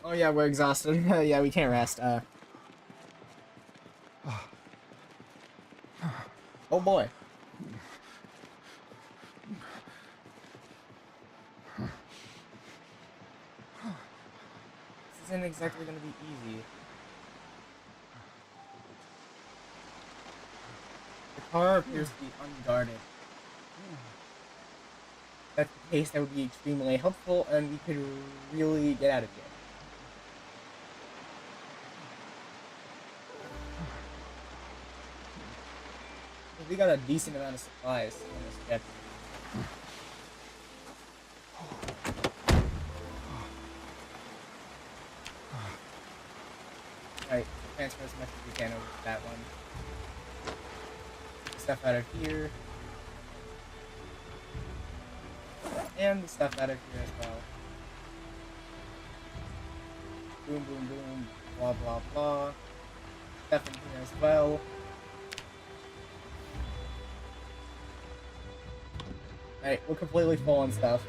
Oh yeah, we're exhausted. Yeah, we can't rest. Oh boy. This isn't exactly gonna be easy. The car appears to be unguarded. If that's the case, that would be extremely helpful, and we could really get out of here. We got a decent amount of supplies on this ship. Alright, transfer as much as we can over to that one. Stuff out of here. And the stuff out of here as well. Boom, boom, boom. Blah, blah, blah. Stuff in here as well. Alright, we're completely full on stuff.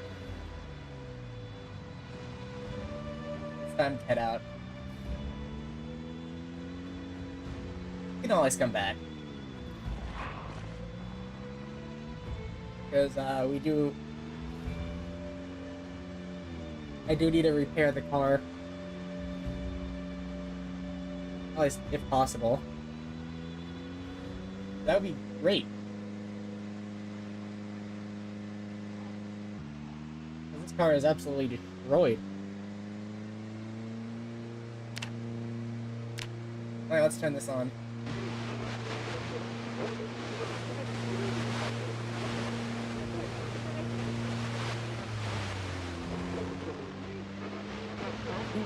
It's time to head out. You can always come back. Because, I do need to repair the car. At least, if possible. That would be great. This car is absolutely destroyed. Alright, let's turn this on.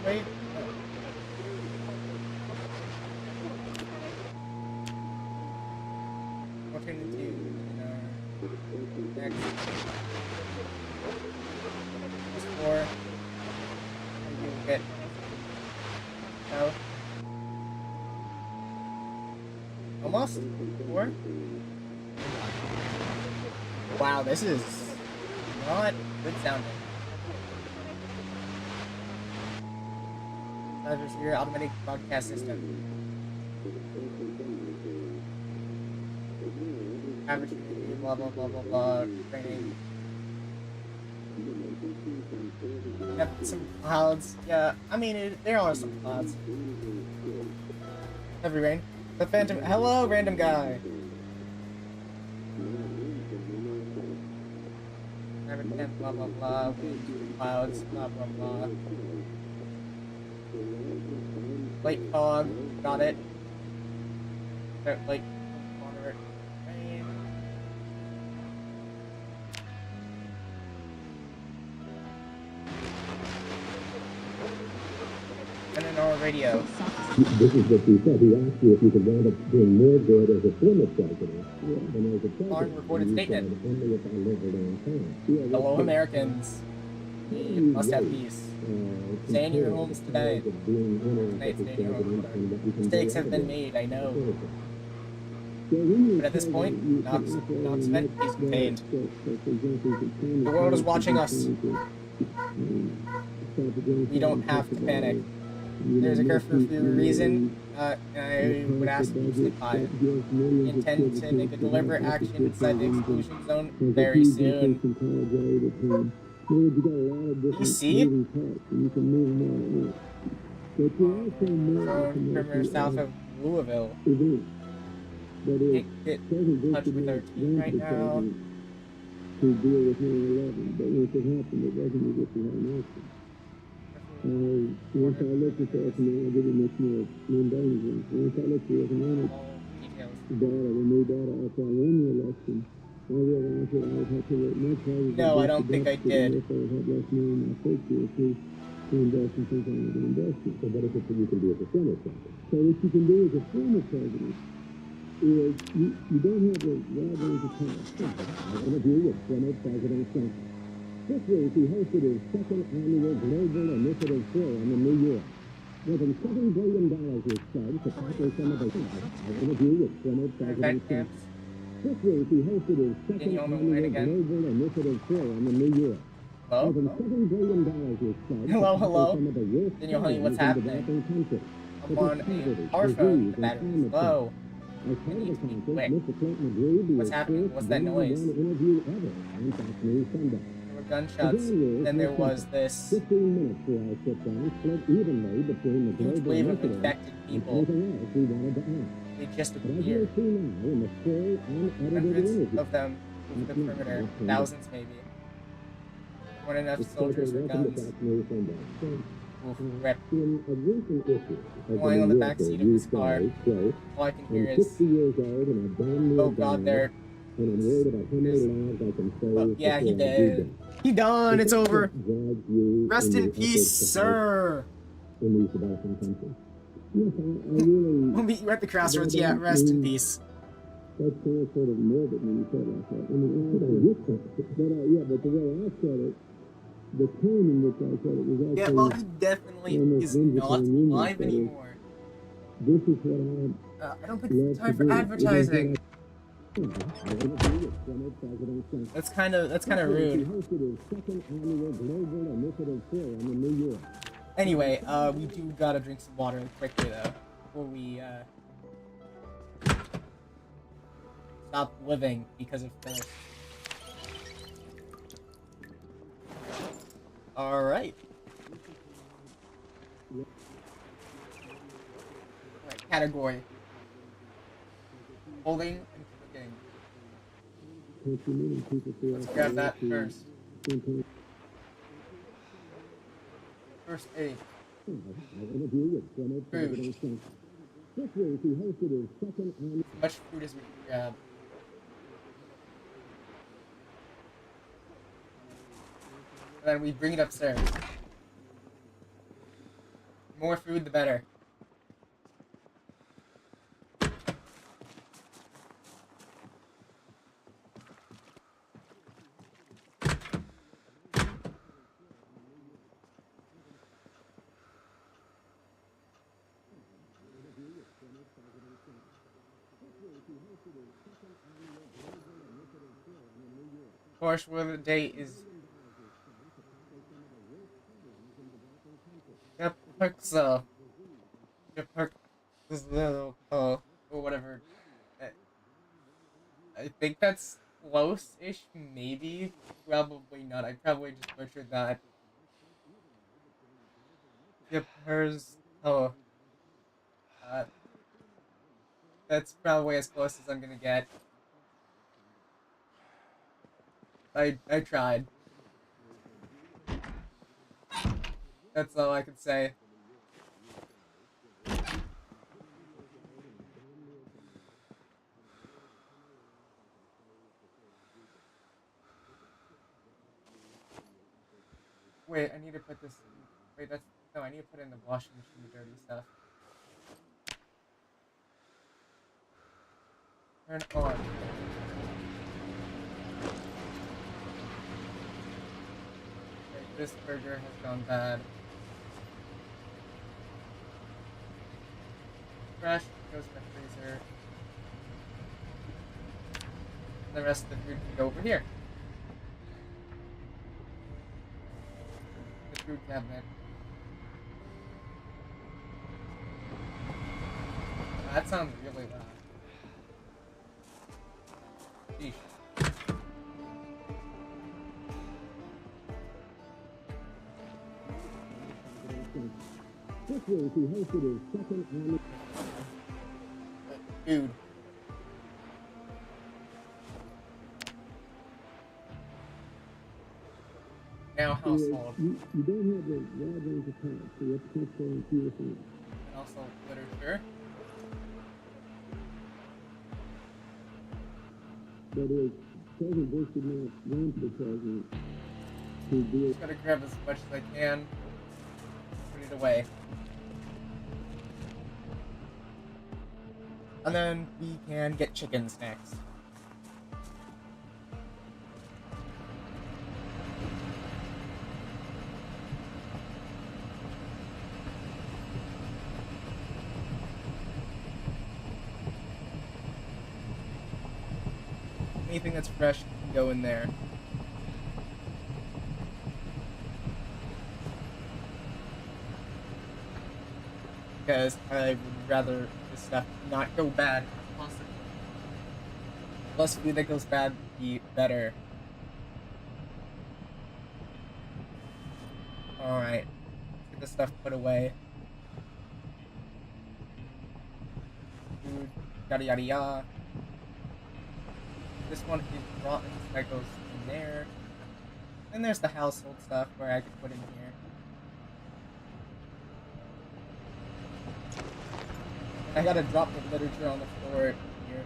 Wait. Oh. What can we do? Next. Four. And you get. No. Almost? 4? Wow, this is not good sounding. Cybersecurity automatic broadcast system. Average blah blah blah blah blah training. Yep, some clouds. Yeah, I mean there are some clouds. Heavy rain. The Phantom. Hello, random guy. Average temp. Blah blah blah. Winds, clouds. Blah blah blah. Light fog. Got it. Light. Moderate rain. And an hour radio. This is what he said. He asked you if you could wind up doing more good as a former president than as a president. Long recorded statement. Only if I live a long time. Hello, Americans. We must have peace. Stay in your homes tonight. Tonight, stay in your homes. Mistakes have been made, I know. But at this point, Knox vent is contained. The world is watching us. We don't have to panic. There's a curfew for a reason, and I would ask you to sleep quiet. We intend to make a deliberate action inside the exclusion zone very soon. You see? Perimeter south of Louisville. Can't get in touch with our team right now. To deal with 9/11, but once it happened, it wasn't as if we had an action. Once I looked at that, and I didn't much more mundane. Once I looked at the economic data, the new data after I won the election, I realized that I would have to work much harder. No, I don't think I did. If I had less money in my first year to invest in things I was going to invest in. So what is it that you can do as a former president? So what you can do as a former president is you don't have a wide range of tasks. An interview with former President Trump. This week, he hosted his second annual Global Initiative Forum in New York. More than $7 billion was spent to tackle some of the an interview with former President Trump. This week, he hosted his second annual Global Initiative Forum in New York. Hello? More than $7 billion was spent Hello, to hello? tackle some of the worst Daniel, honey, what's problems in happening? developing countries. I'm on a car phone. The battery's low. As part of the Quick. conference, Mr. Clinton agreed to What's his happening? first What's that one-on-one noise? interview ever on Fox News Sunday. There were gunshots. Then there was this 15 minutes for our sit-down, split evenly between the huge global wave of initiative infected and people. anything else we wanted to ask. They just But as you'll appeared. see now in the full, unedited Hundreds interview, of them over the perimeter. Thousands, maybe. Weren't enough soldiers or welcome to guns. Fox News Sunday. So, Oof, rip. in a recent issue of Lying the on the New back Yorker, seat of you his car. say, quote, All I can hear I'm is, 60 years old and I've damn near oh god, died, there. and I'm worried about how many lives I can save Oh, yeah, he before I do did. die. He done. It's over. Drives you Rest in in your peace, efforts to help sir. in these developing countries. Yes, I really... We'll meet you at the crossroads. Yeah, rest in peace. That sounds sort of morbid when you say it like that. I mean, but the way I said it, the tone in which I said it was actually... Yeah, well, he definitely almost is not vindictive and alive human, anymore. This is what I don't think Love it's time to for do. advertising. I interview with former President Trump. That's kind of He rude. hosted his second annual Global Initiative Forum in New York. Anyway, we do gotta drink some water quickly though, before we stop living because of thirst. All right. Alright, category. Holding and cooking. Let's grab that first. First aid. Food. This week he hosted his second annual... As much food as we can grab. And then we bring it upstairs. The more food, the better. course, where the day is Pixel, or whatever. I, I think that's close-ish, maybe. Probably not. I probably just butchered that. Yep, hers. Oh, uh, that's probably as close as I'm gonna get. I tried. That's all I can say. Wait, I need to put this in. Wait, that's. No, I need to put in the washing machine, the dirty stuff. Turn on. Okay, this burger has gone bad. Trash goes in the freezer. The rest of the food can go over here. The food cabinet. That sounds really loud. Sheesh. This year, he hosted his second annual. Food. Now household. You don't have the wide range of talent, so you have to concentrate on fewer things. And also literature. That is, President Bush did not want the president to do Just gotta grab as much as I can. Put it away. And then we can get chickens next. Anything that's fresh can go in there. Because I would rather this stuff not go bad if possible. Less food that goes bad would be better. Alright. Get this stuff put away. Food, yada yada yada. This one is rotten, so that goes in there. And there's the household stuff where I could put in here. I gotta drop the literature on the floor here.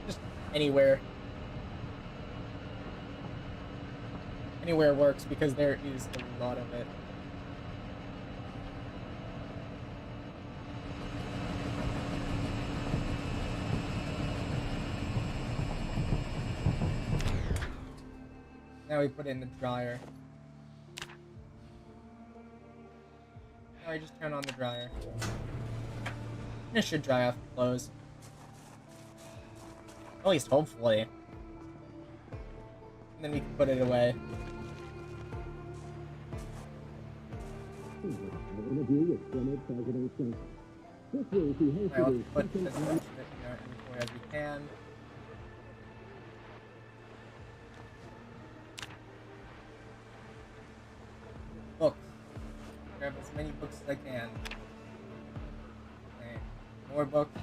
Just anywhere. Anywhere works because there is a lot of it. Now we put it in the dryer. Now I just turn on the dryer. And it should dry off the clothes. At least hopefully. And then we can put it away. I'll put as much of it in our inventory as we can. Books. Grab as many books as I can. Okay. More books.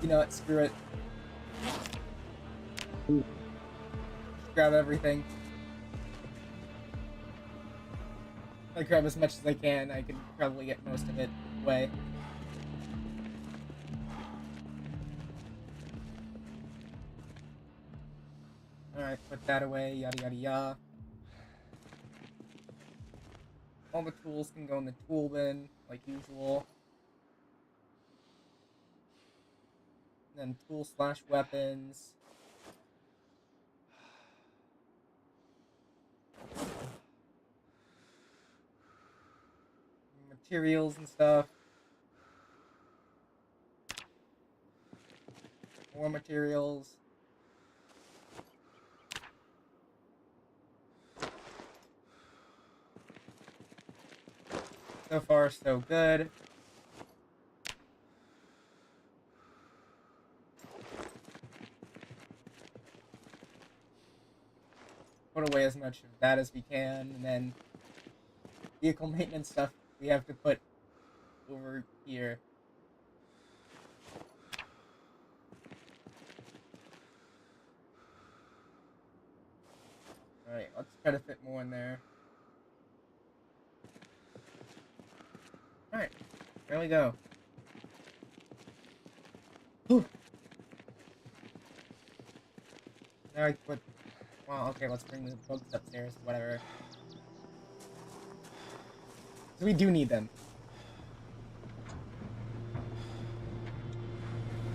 You know what? Screw it. Just grab everything. If I grab as much as I can, I can probably get most of it away. Alright, put that away, yada yada yada. All the tools can go in the tool bin, like usual. And then tool/weapons. Materials and stuff. more materials. So far, so good. Put away as much of that as we can, and then vehicle maintenance stuff we have to put over here. Alright, let's try to fit more in there. Alright, there we go. Whew. Now I put... Well, okay, let's bring the books upstairs, whatever. So we do need them.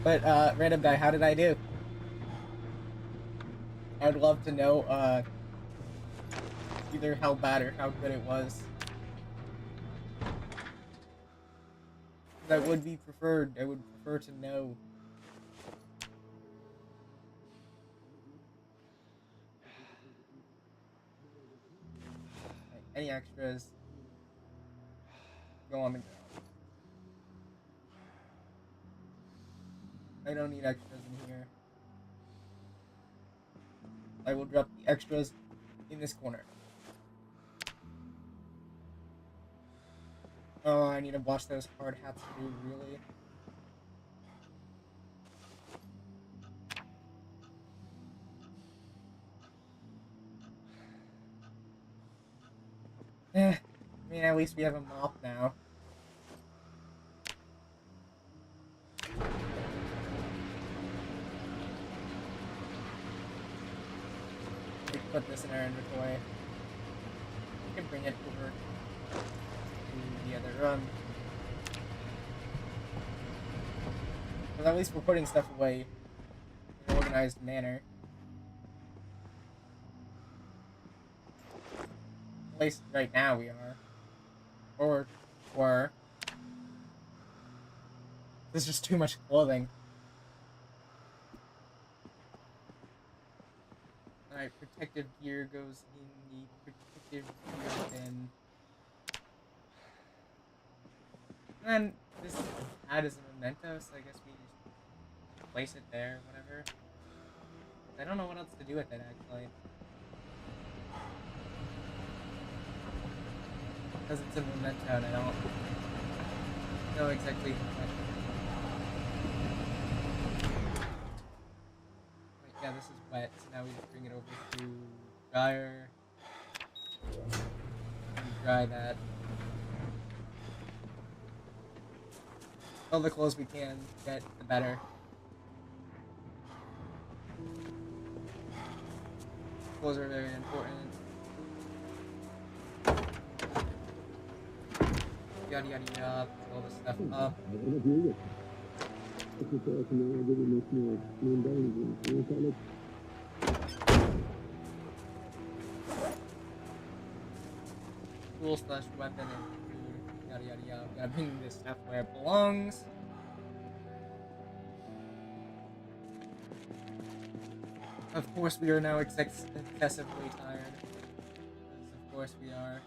But, random guy, how did I do? I would love to know, either how bad or how good it was. That would be preferred. I would prefer to know. Like, any extras go on the ground. I don't need extras in here. I will drop the extras in this corner. Oh, I need to wash those hard hats too, really. I mean, at least we have a mop now. We can put this in our inventory. We can bring it over to the other room. But at least we're putting stuff away in an organized manner. At least right now we are. Or were. There's just too much clothing. Alright, protective gear goes in the protective gear bin. And then this ad is a memento, so I guess we just place it there, whatever. I don't know what else to do with it, actually. Because it's a memento and I don't know exactly what. Wait, yeah, this is wet, so now we just bring it over to dryer. And dry that. All the clothes we can get, the better. Clothes are very important. Yada yada yada, put all this stuff up. I want to do it. If you tell us now, I'll give you much more bones. You want to Tool slash weapon and food. Yada yada yada. Gotta bring this stuff where it belongs. Of course, we are now excessively tired. Because of course we are.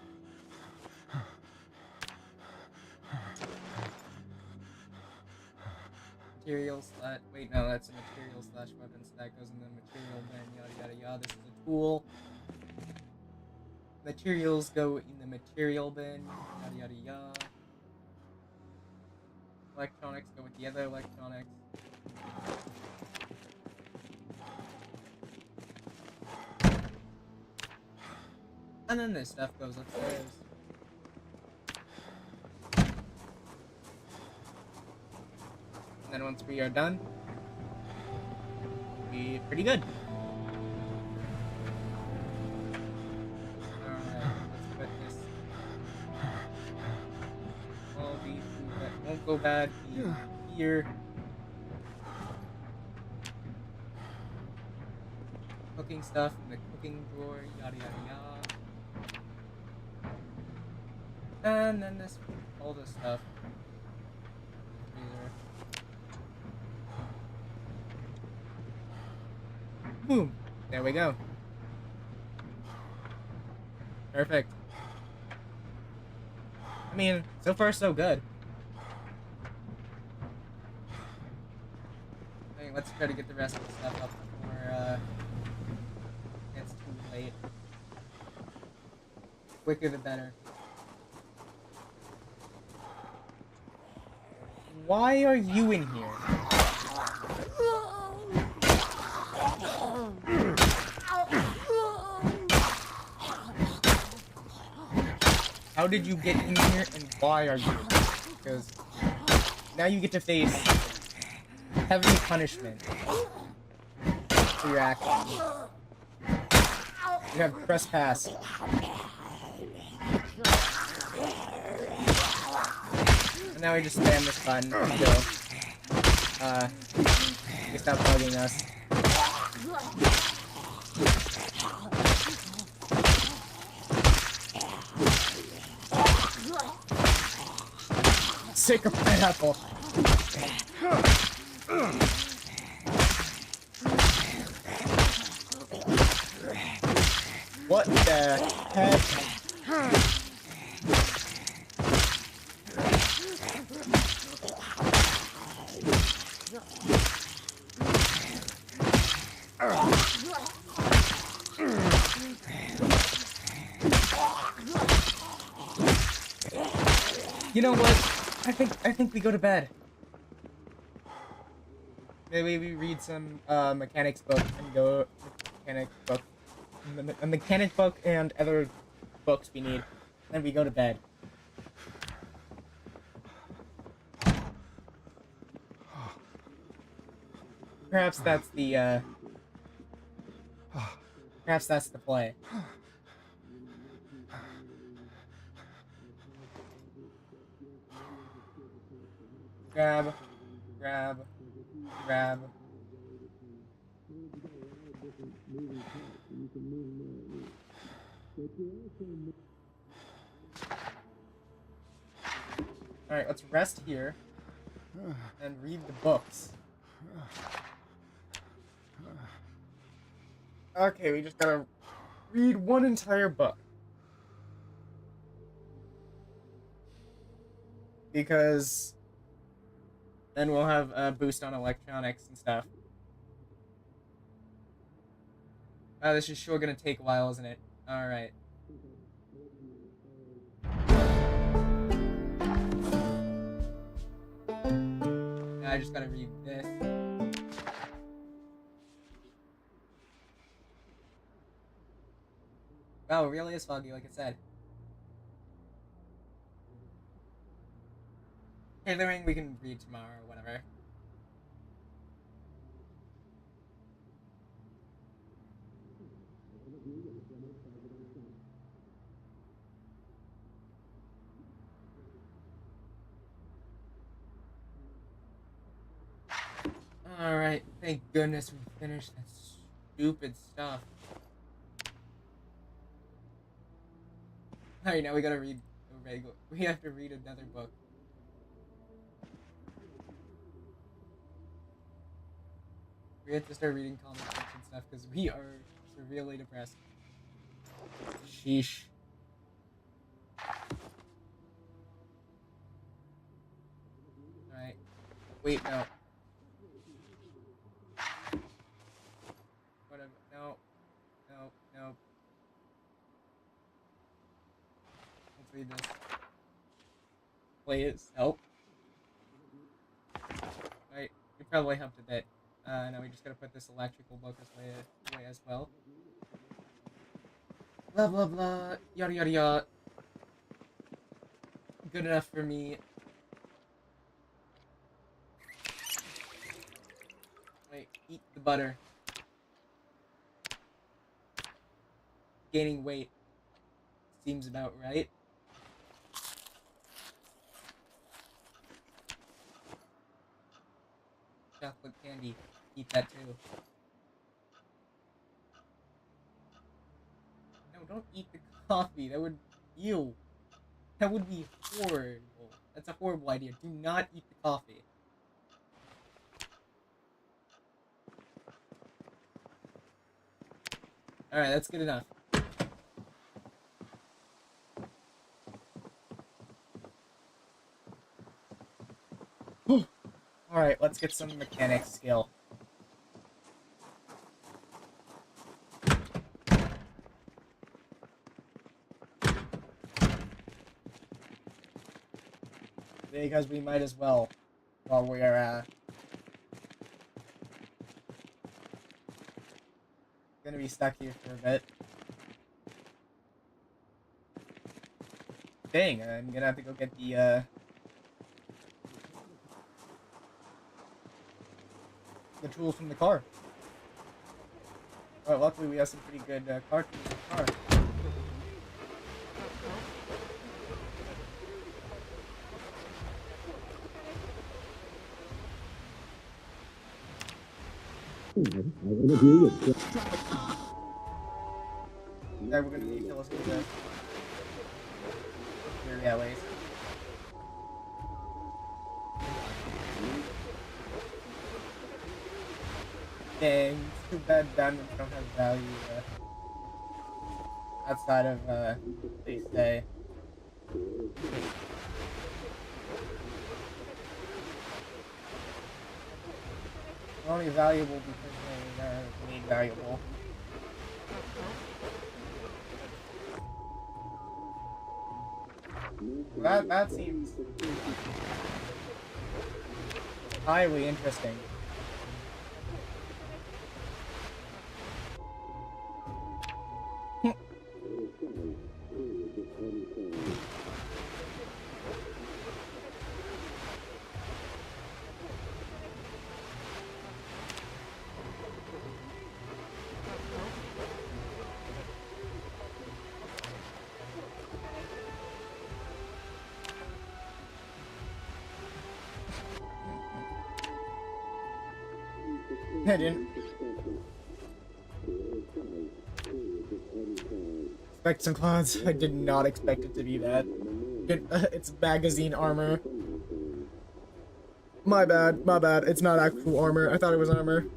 Materials slash. Wait, no, that's a material slash weapon, so that goes in the material bin. Yada yada yada. This is a tool. Materials go in the material bin. Yada yada yada. Electronics go with the other electronics. And then this stuff goes upstairs. And then once we are done, we'll be pretty good. Alright, let's put this. All the food that won't go bad in here. Cooking stuff in the cooking drawer, yada yada yada. And then this, all this stuff. Freezer. Boom. There we go. Perfect. I mean, so far so good. I mean, let's try to get the rest of the stuff up before it's too late. Quicker the better. Why are you in here? How did you get in here and why are you in here? Because now you get to face heavy punishment for your actions. You have trespassed. And now we just spam this button until you stop bugging us. Sick of pineapple. What the heck? You know what? I think we go to bed. Maybe we read some mechanics book and go a mechanic book and other books we need. Then we go to bed. Perhaps that's the perhaps that's the play. Grab, grab, grab. Alright, let's rest here and read the books. Okay, we just gotta read one entire book. Because then we'll have a boost on electronics and stuff. This is sure gonna take a while, isn't it? Alright. Now I just gotta read this. Wow, it really is foggy, like I said. Tailoring we can read tomorrow or whatever. Alright, thank goodness we finished that stupid stuff. Alright, now we gotta read a regular. We have to read another book. We have to start reading comic books and stuff because we are severely depressed. Sheesh. Alright. Wait, no. Whatever. No. No. No. Let's read this. Please, help. Alright, we probably helped a bit. Now we just gotta put this electrical book away as well. Blah blah blah, yada yada yada. Good enough for me. Wait, eat the butter. Gaining weight. Seems about right. Chocolate candy. Eat that too. No, don't eat the coffee. That would... Ew. That would be horrible. That's a horrible idea. Do not eat the coffee. Alright, that's good enough. Alright, let's get some mechanic skill. Because we might as well while we're gonna be stuck here for a bit. Dang, I'm gonna have to go get the tools from the car. Well, luckily we have some pretty good car tools in the car. I interview with Yeah, we're gonna need to kill us with this. Here, yeah, wait. Dang, it's too bad diamonds don't have value outside of they say. They're only valuable because they are made valuable. That seems highly interesting. I didn't expect some clouds. I did not expect it to be that. It's magazine armor. My bad, my bad. It's not actual armor. I thought it was armor.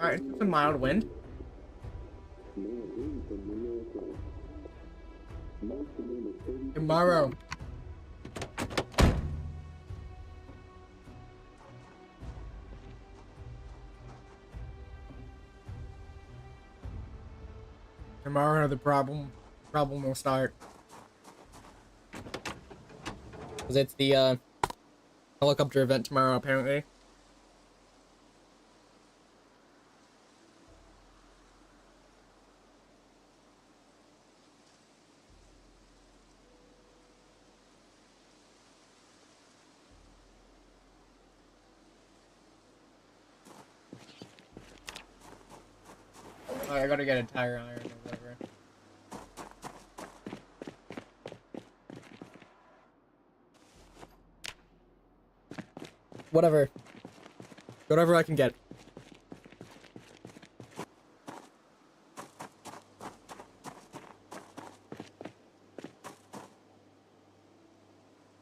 Alright, it's a mild wind. Tomorrow. Tomorrow the problem will start. Cause it's the helicopter event tomorrow apparently. Oh, I gotta get a tire iron or whatever. Whatever. Whatever I can get.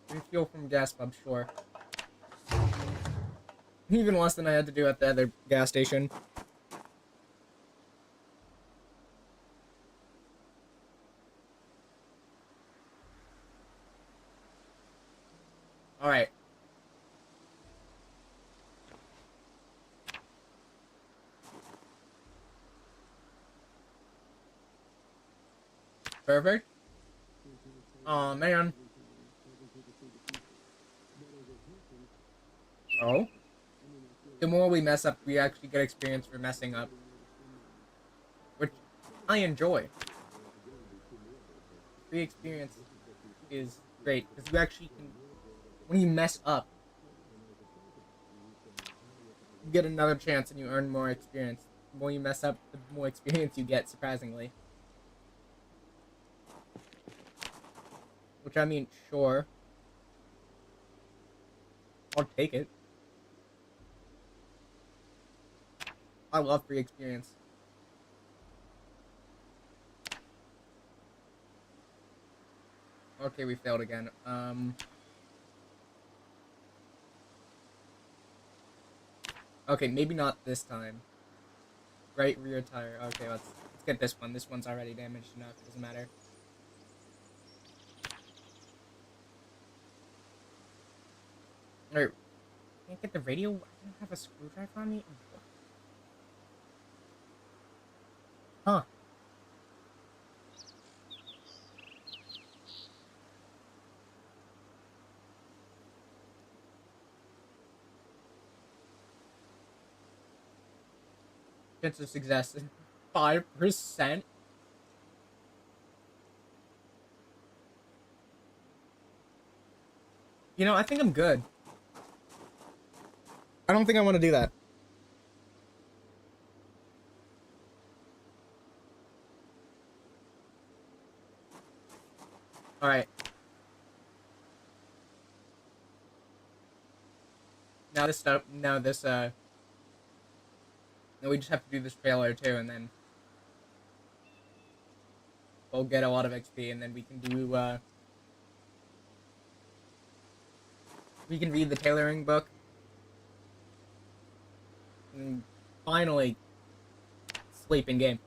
Refuel from gas pump, sure. Even less than I had to do at the other gas station. Alright. Perfect. Oh man. Oh. The more we mess up, we actually get experience for messing up. Which I enjoy. Free experience is great, because you actually can, when you mess up, you get another chance and you earn more experience. The more you mess up, the more experience you get, surprisingly. Which I mean, sure. I'll take it. I love free experience. Okay, we failed again. Okay, maybe not this time. Right rear tire. Okay, let's get this one. This one's already damaged enough. It doesn't matter. Alright. Can't get the radio? I don't have a screwdriver on me? What? Huh. Chance of success. 5%? You know, I think I'm good. I don't think I want to do that. Alright. Now this stuff, now this, now we just have to do this trailer too, and then we'll get a lot of XP, and then we can do, we can read the tailoring book. And finally, sleep in game.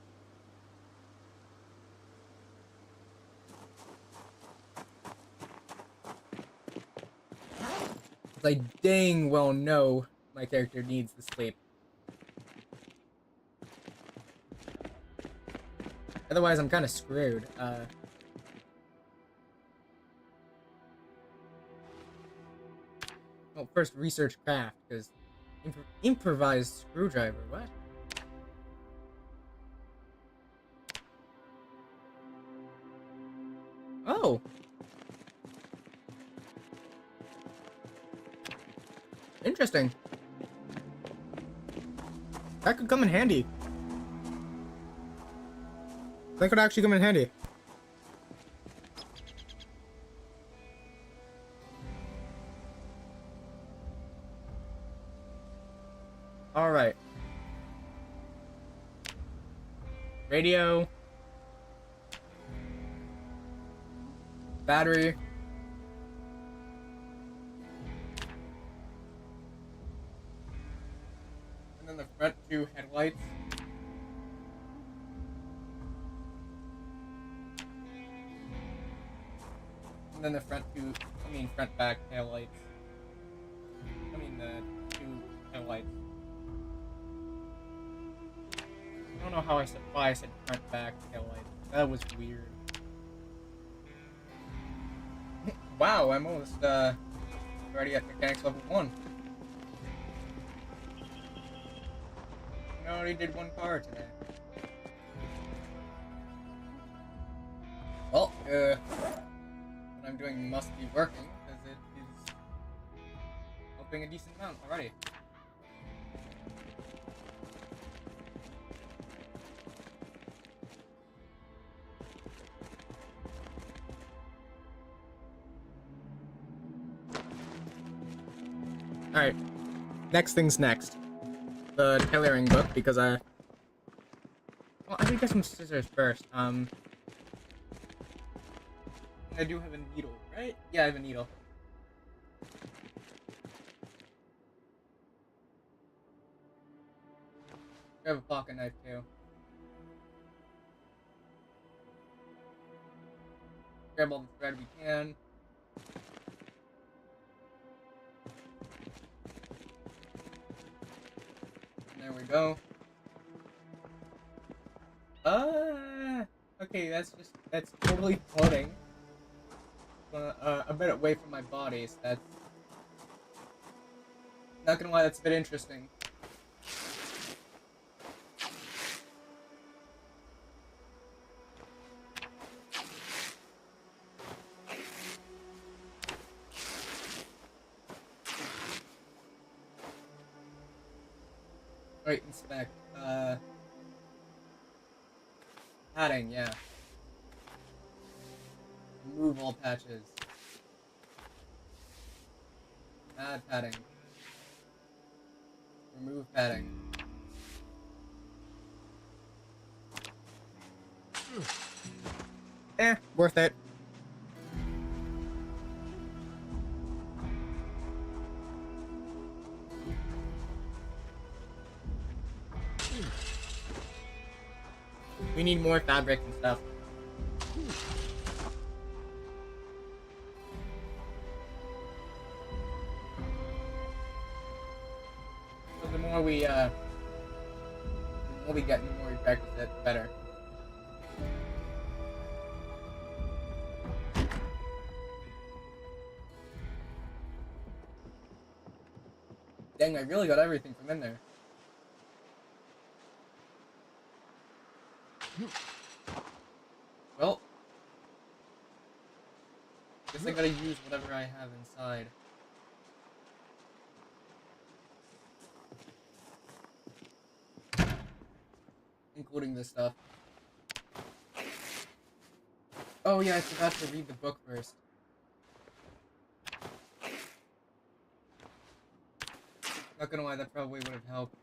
I dang well know my character needs the sleep. Otherwise, I'm kind of screwed. Well, first research craft, because improvised screwdriver. What? Oh. Interesting. That could come in handy. That could actually come in handy. Alright. Radio. Battery. And then the front two headlights. And then the front back tail lights. I mean the two tail lights. I don't know how why I said front back tail lights. That was weird. Wow, I'm almost already at mechanics level 1. I already did one car today. Well, what I'm doing must be working, because it is helping a decent amount already. Alright, next thing's next. The tailoring book, because well, I should get some scissors first. I do have a needle, right? Yeah, I have a needle. I have a pocket knife too. Grab all the thread we can. There we go. Okay, that's totally floating. A bit away from my body, so that's... Not gonna lie, that's a bit interesting. Right, inspect. Padding, yeah. Remove all patches. Add padding. Remove padding. Worth it. We need more fabric and stuff. So the more we get, the more we practice it, the better. Dang, I really got everything from in there. Well, guess I gotta use whatever I have inside. Including this stuff. Oh yeah, I forgot to read the book first. Not gonna lie, that probably would have helped.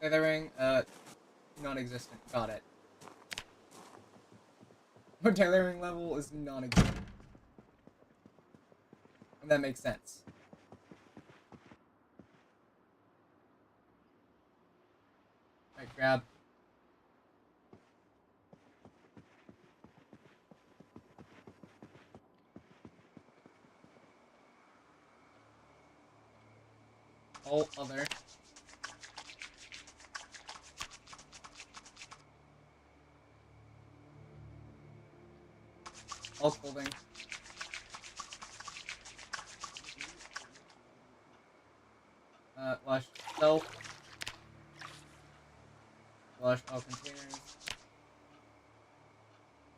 Tethering, non-existent. Got it. Our tethering level is non-existent. And that makes sense. Alright, grab. All other. All clothing. Wash self. Wash all containers.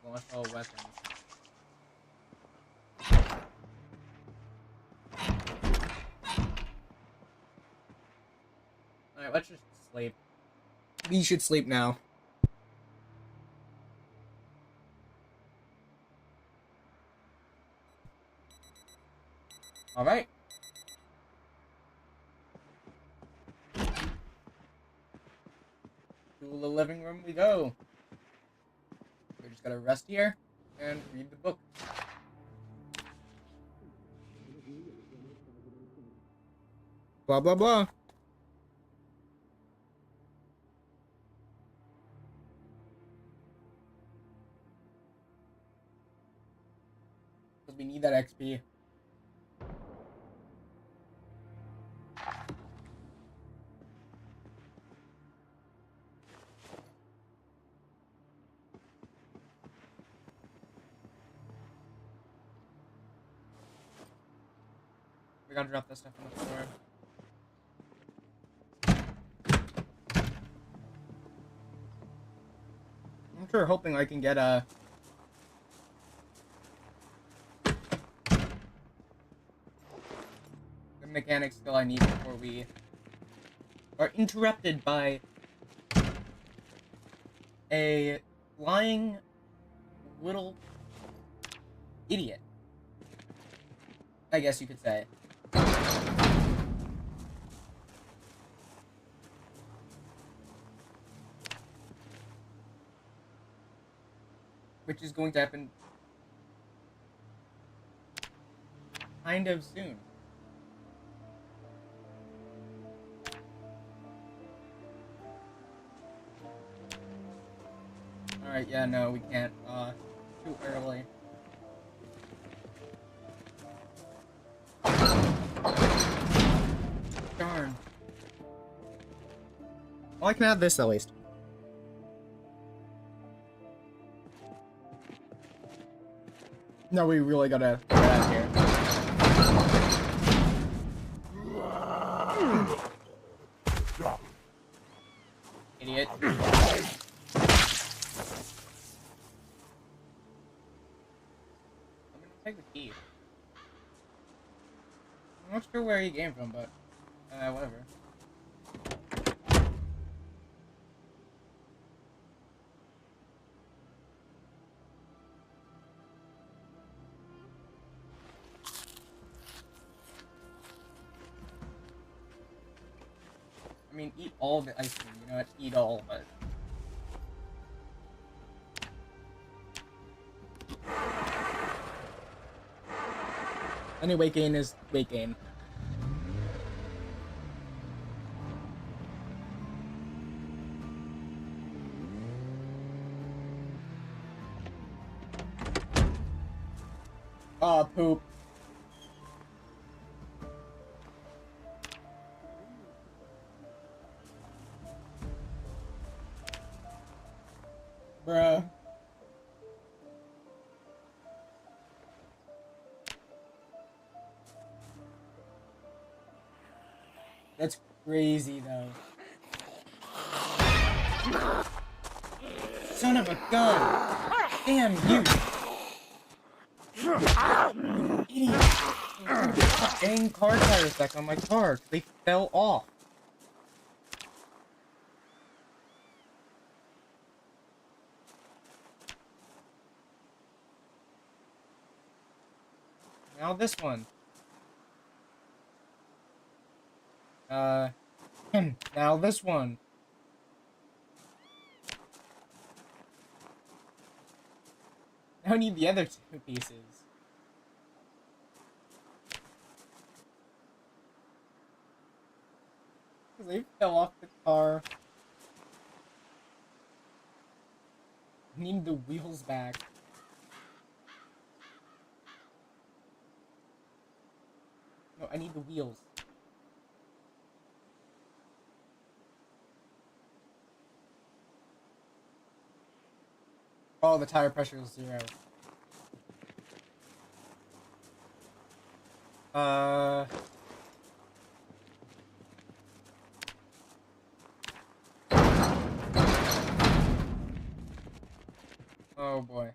Wash all weapons. Alright, let's just sleep. We should sleep now. Alright. To the living room we go. We're just gonna rest here and read the book. Blah blah blah. Because we need that XP. We gotta drop that stuff on the floor. I'm sure hoping I can get a the mechanic skill I need before we are interrupted by a lying little idiot, I guess you could say. Which is going to happen kind of soon. Alright, yeah, no, we can't, too early. Darn. Well, I can have this at least. No, we really gotta get out of here. Idiot. I'm gonna take the key. I'm not sure where he came from, but whatever. I mean, eat all the ice cream, you know what? Eat all of it. Any weight gain is weight gain. Oh, poop. Bruh. That's crazy, though. Son of a gun! Damn you! You idiot! Dang car tires back on my car. They fell off. Now this one. Now this one. Now I need the other two pieces. Because they fell off the car. I need the wheels back. No, I need the wheels. Oh, the tire pressure is 0. Oh boy.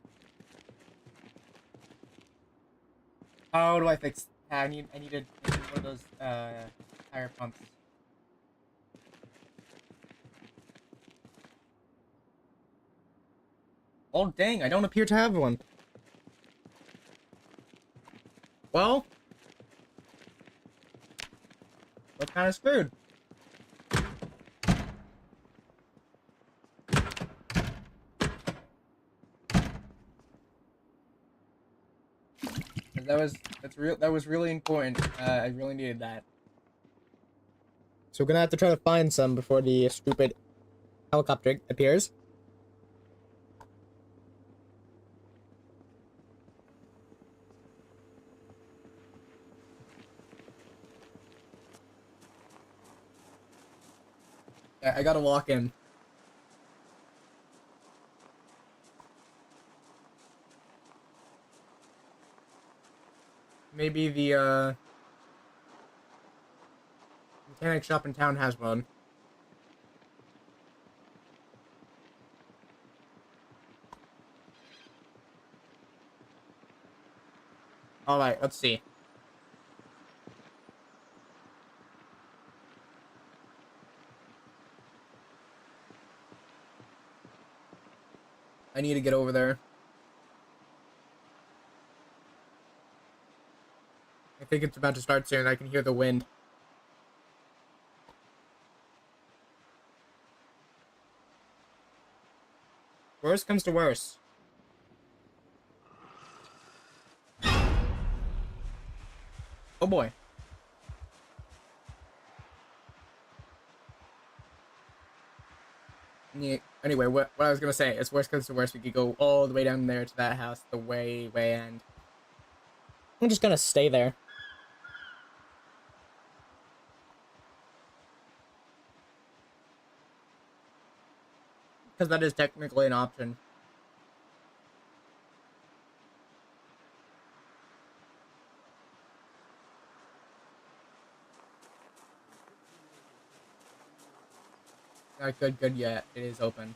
How do I fix? I need one of those tire pumps. Oh dang! I don't appear to have one. Well, what kind of screwed? That was really important. I really needed that. So we're gonna have to try to find some before the stupid helicopter appears. I gotta walk in. Maybe the mechanic shop in town has one. Alright, let's see. I need to get over there. I think it's about to start soon. I can hear the wind. Worst comes to worst. Oh boy. Yeah, anyway, what I was gonna say is worst comes to worst, we could go all the way down there to that house, the way end. I'm just gonna stay there. Because that is technically an option. Not good yet. It is open.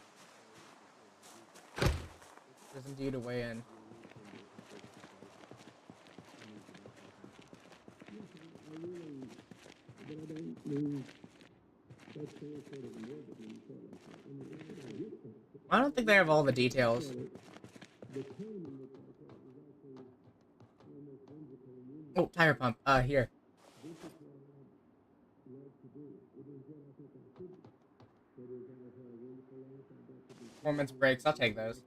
There's indeed a way in. I don't think they have all the details. Oh, tire pump. Here. Performance brakes. I'll take those.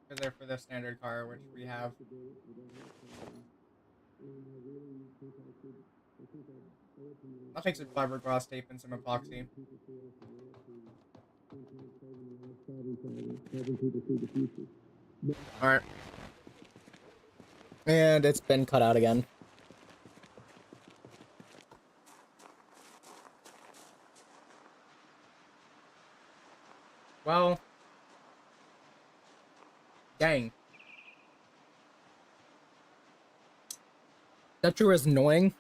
Because they're for the standard car, which we have. I'll take some fiberglass tape and some epoxy. Alright. And it's been cut out again. Well, dang. That sure is annoying.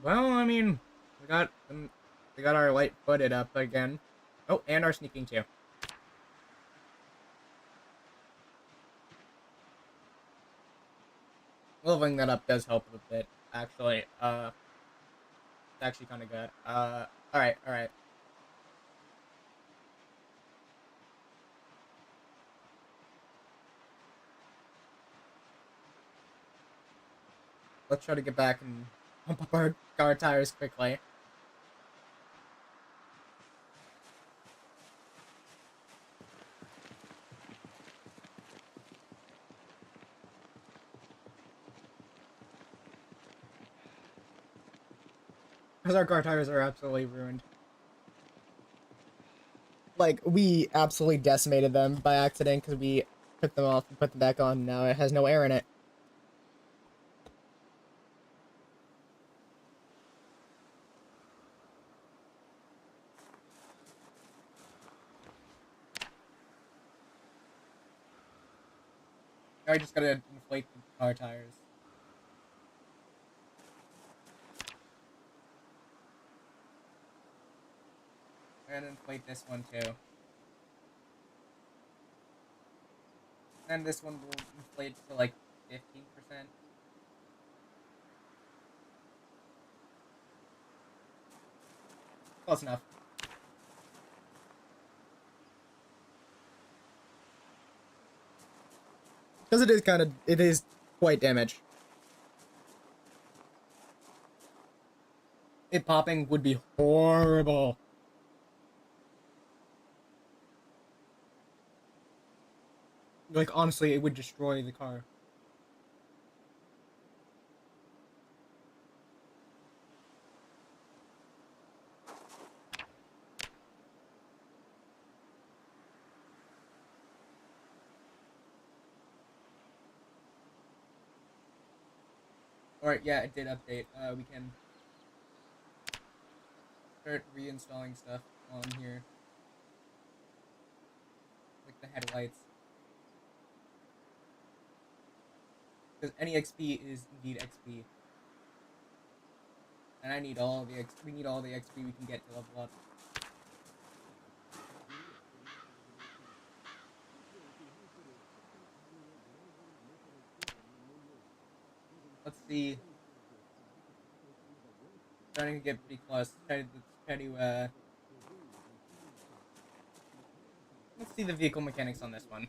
Well, I mean, we got our light-footed up again. Oh, and our sneaking too. Leveling that up does help a bit, actually. It's actually kind of good. Alright, alright. Let's try to get back and pump up our car tires quickly. Because our car tires are absolutely ruined. Like, we absolutely decimated them by accident because we took them off and put them back on. Now it has no air in it. I just gotta inflate the car tires. And inflate this one too. And this one will inflate to like 15%. Close enough. Because it is quite damaged. It popping would be horrible. Like, honestly, it would destroy the car. Alright, yeah, it did update. We can start reinstalling stuff on here. Like the headlights. Because any XP is indeed XP. And I need all the we need all the XP we can get to level up. Let's see. Starting to get pretty close. Let's see the vehicle mechanics on this one.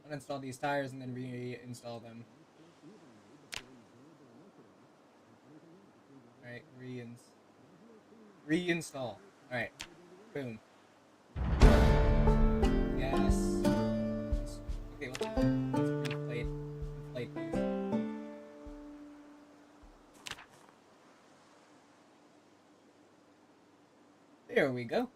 Uninstall these tires and then reinstall them. Alright, reinstall. Alright. Boom. Yes. Okay, let's inflate these. There we go.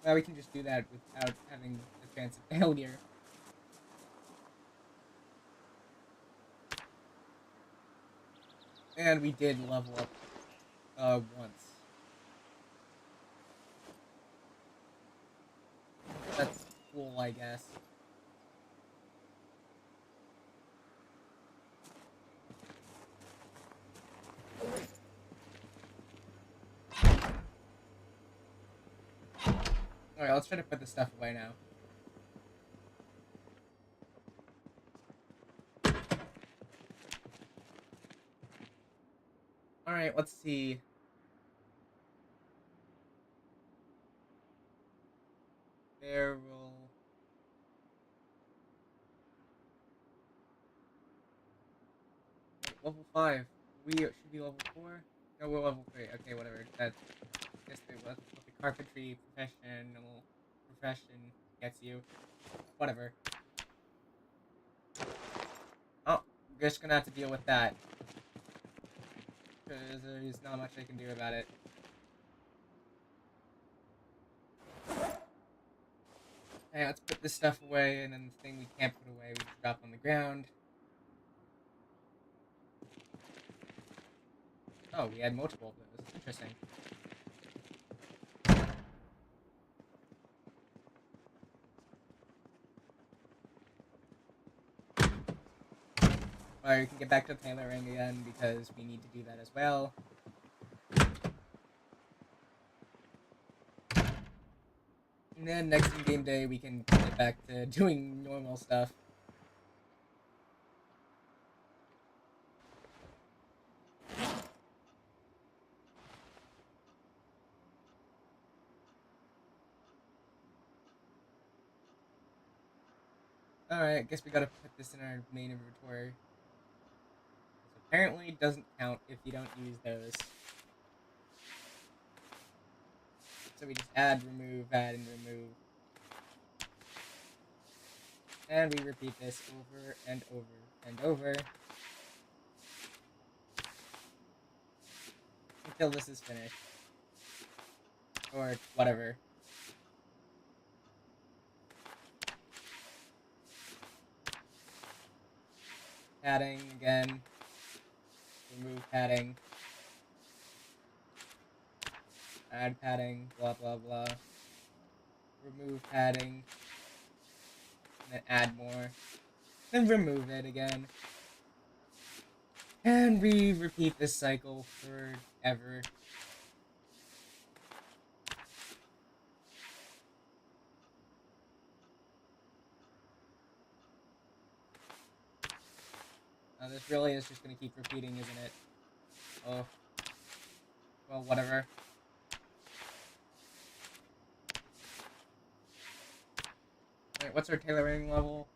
Now we can just do that without having a chance of failure. And we did level up once. That's cool, I guess. Alright, let's try to put this stuff away now. Alright, let's see. There will... Level 5. We should be level 4? No, we're level 3. Okay, whatever. That's... Yes, the carpentry profession. gets you. Whatever. Oh, we're just gonna have to deal with that. Because there's not much I can do about it. Hey, let's put this stuff away, and then the thing we can't put away, we just drop on the ground. Oh, we had multiple of those. Interesting. Or you can get back to tailoring again, because we need to do that as well. And then next in-game day, we can get back to doing normal stuff. Alright, I guess we gotta put this in our main inventory. This apparently doesn't count if you don't use those. So we just add, remove, add, and remove. And we repeat this over and over and over. Until this is finished. Or whatever. Padding again. Remove padding. Add padding, blah blah blah. Remove padding. And then add more. Then remove it again. And we repeat this cycle forever. This really is just gonna keep repeating, isn't it? Oh. Well, whatever. Wait, what's our tailoring level?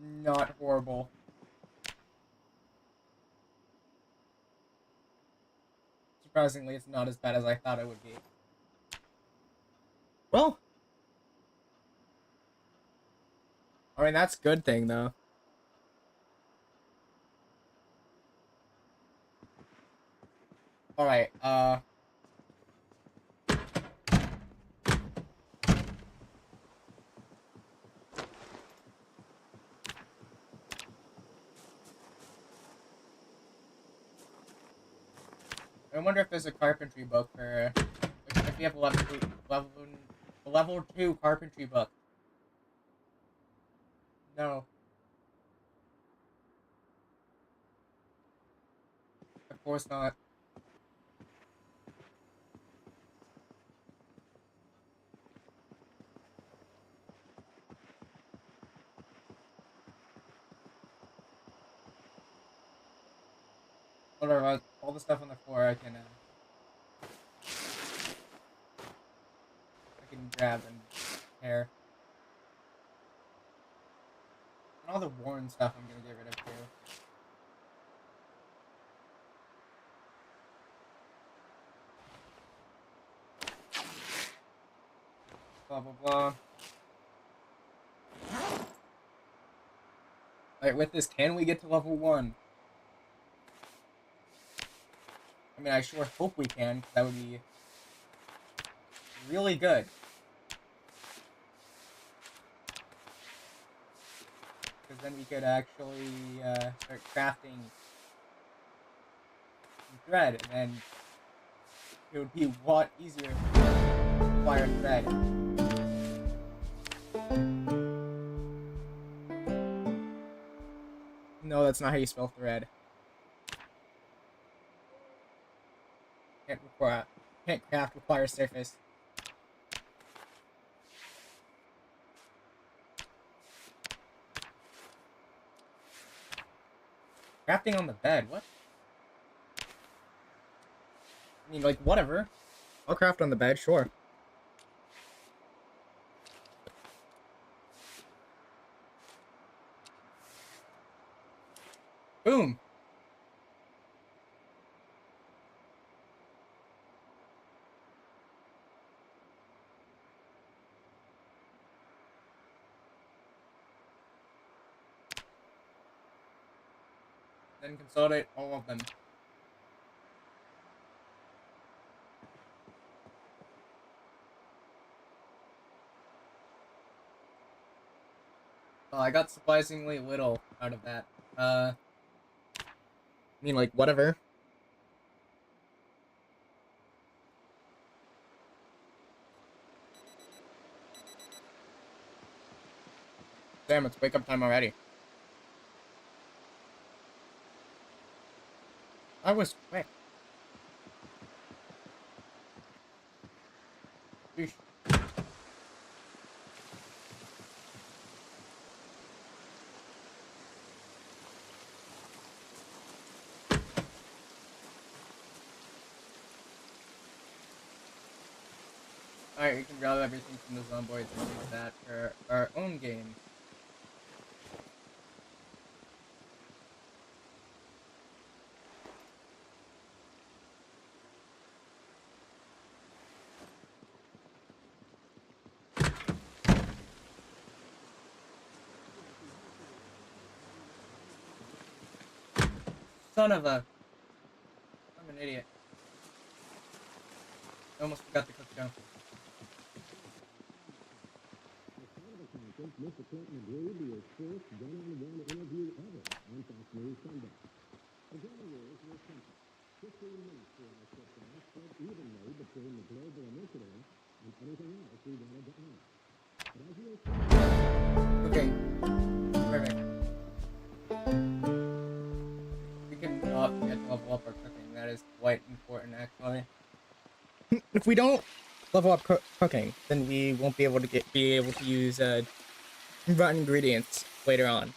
Not horrible. Surprisingly, it's not as bad as I thought it would be. Well, I mean, that's a good thing, though. Alright, I wonder if there's a carpentry book for, if you have a level 2 carpentry book. No. Of course not. Whatever, all the stuff on the floor I can grab and repair. And all the worn stuff I'm gonna get rid of too. Blah blah blah. Alright, with this, can we get to level 1? I mean, I sure hope we can, 'cause that would be really good. Because then we could actually start crafting some thread, and then it would be a lot easier to acquire thread. No, that's not how you spell thread. Can't craft require surface. Crafting on the bed, what? I mean, like, whatever. I'll craft on the bed, sure. Boom! then consolidate all of them. Well, I got surprisingly little out of that. I mean, like, whatever. Damn, it's wake up time already. I was quick. Yeesh. Alright, we can grab everything from the zomboids and use that for our own game. Son of a... I'm an idiot. I almost forgot to cook down. Mr. Clinton agreed to his first one-on-one interview ever on Fox News Sunday. The dinner rules were simple. 15 minutes for our sit-down, split evenly between the global initiative and anything else we wanted to add. But as you'll see... Okay. Perfect. We can not forget to level up our cooking. That is quite important, actually. If we don't level up cooking, then we won't be able to use rotten ingredients later on.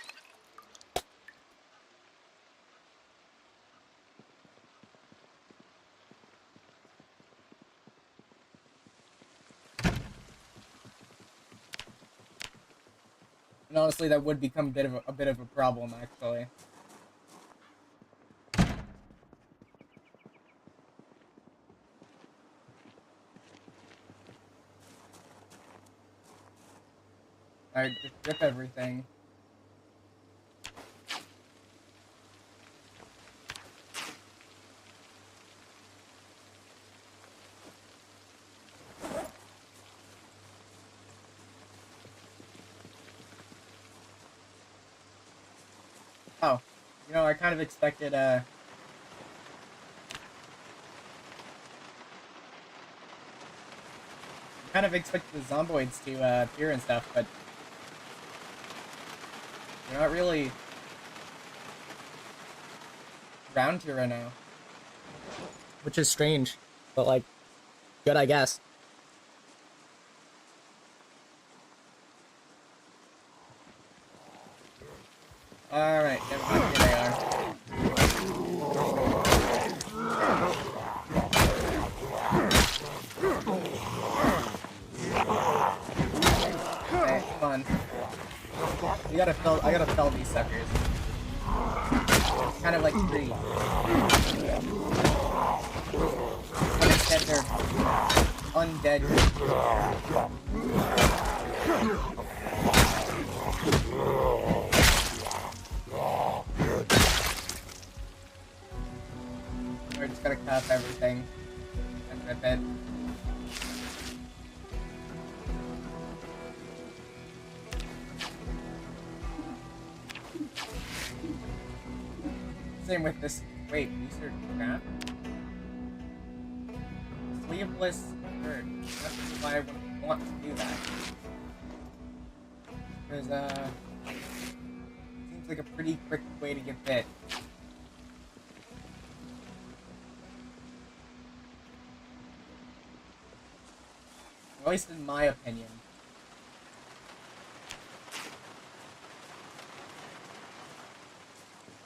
And honestly, that would become a bit of a problem, actually. Alright, just rip everything. Oh, you know, I kind of expected, the zomboids to, appear and stuff, but they're not really around here right now. Which is strange, but, like, good, I guess. Alright, never mind, here they are. Okay, come on. I gotta fell these suckers. It's kind of like trees. But instead they're undead. We're just gonna cut up everything and rip it. Same with this. Wait, these are crap? Sleeveless shirt. That's why I wouldn't want to do that. Because, seems like a pretty quick way to get bit. At least in my opinion.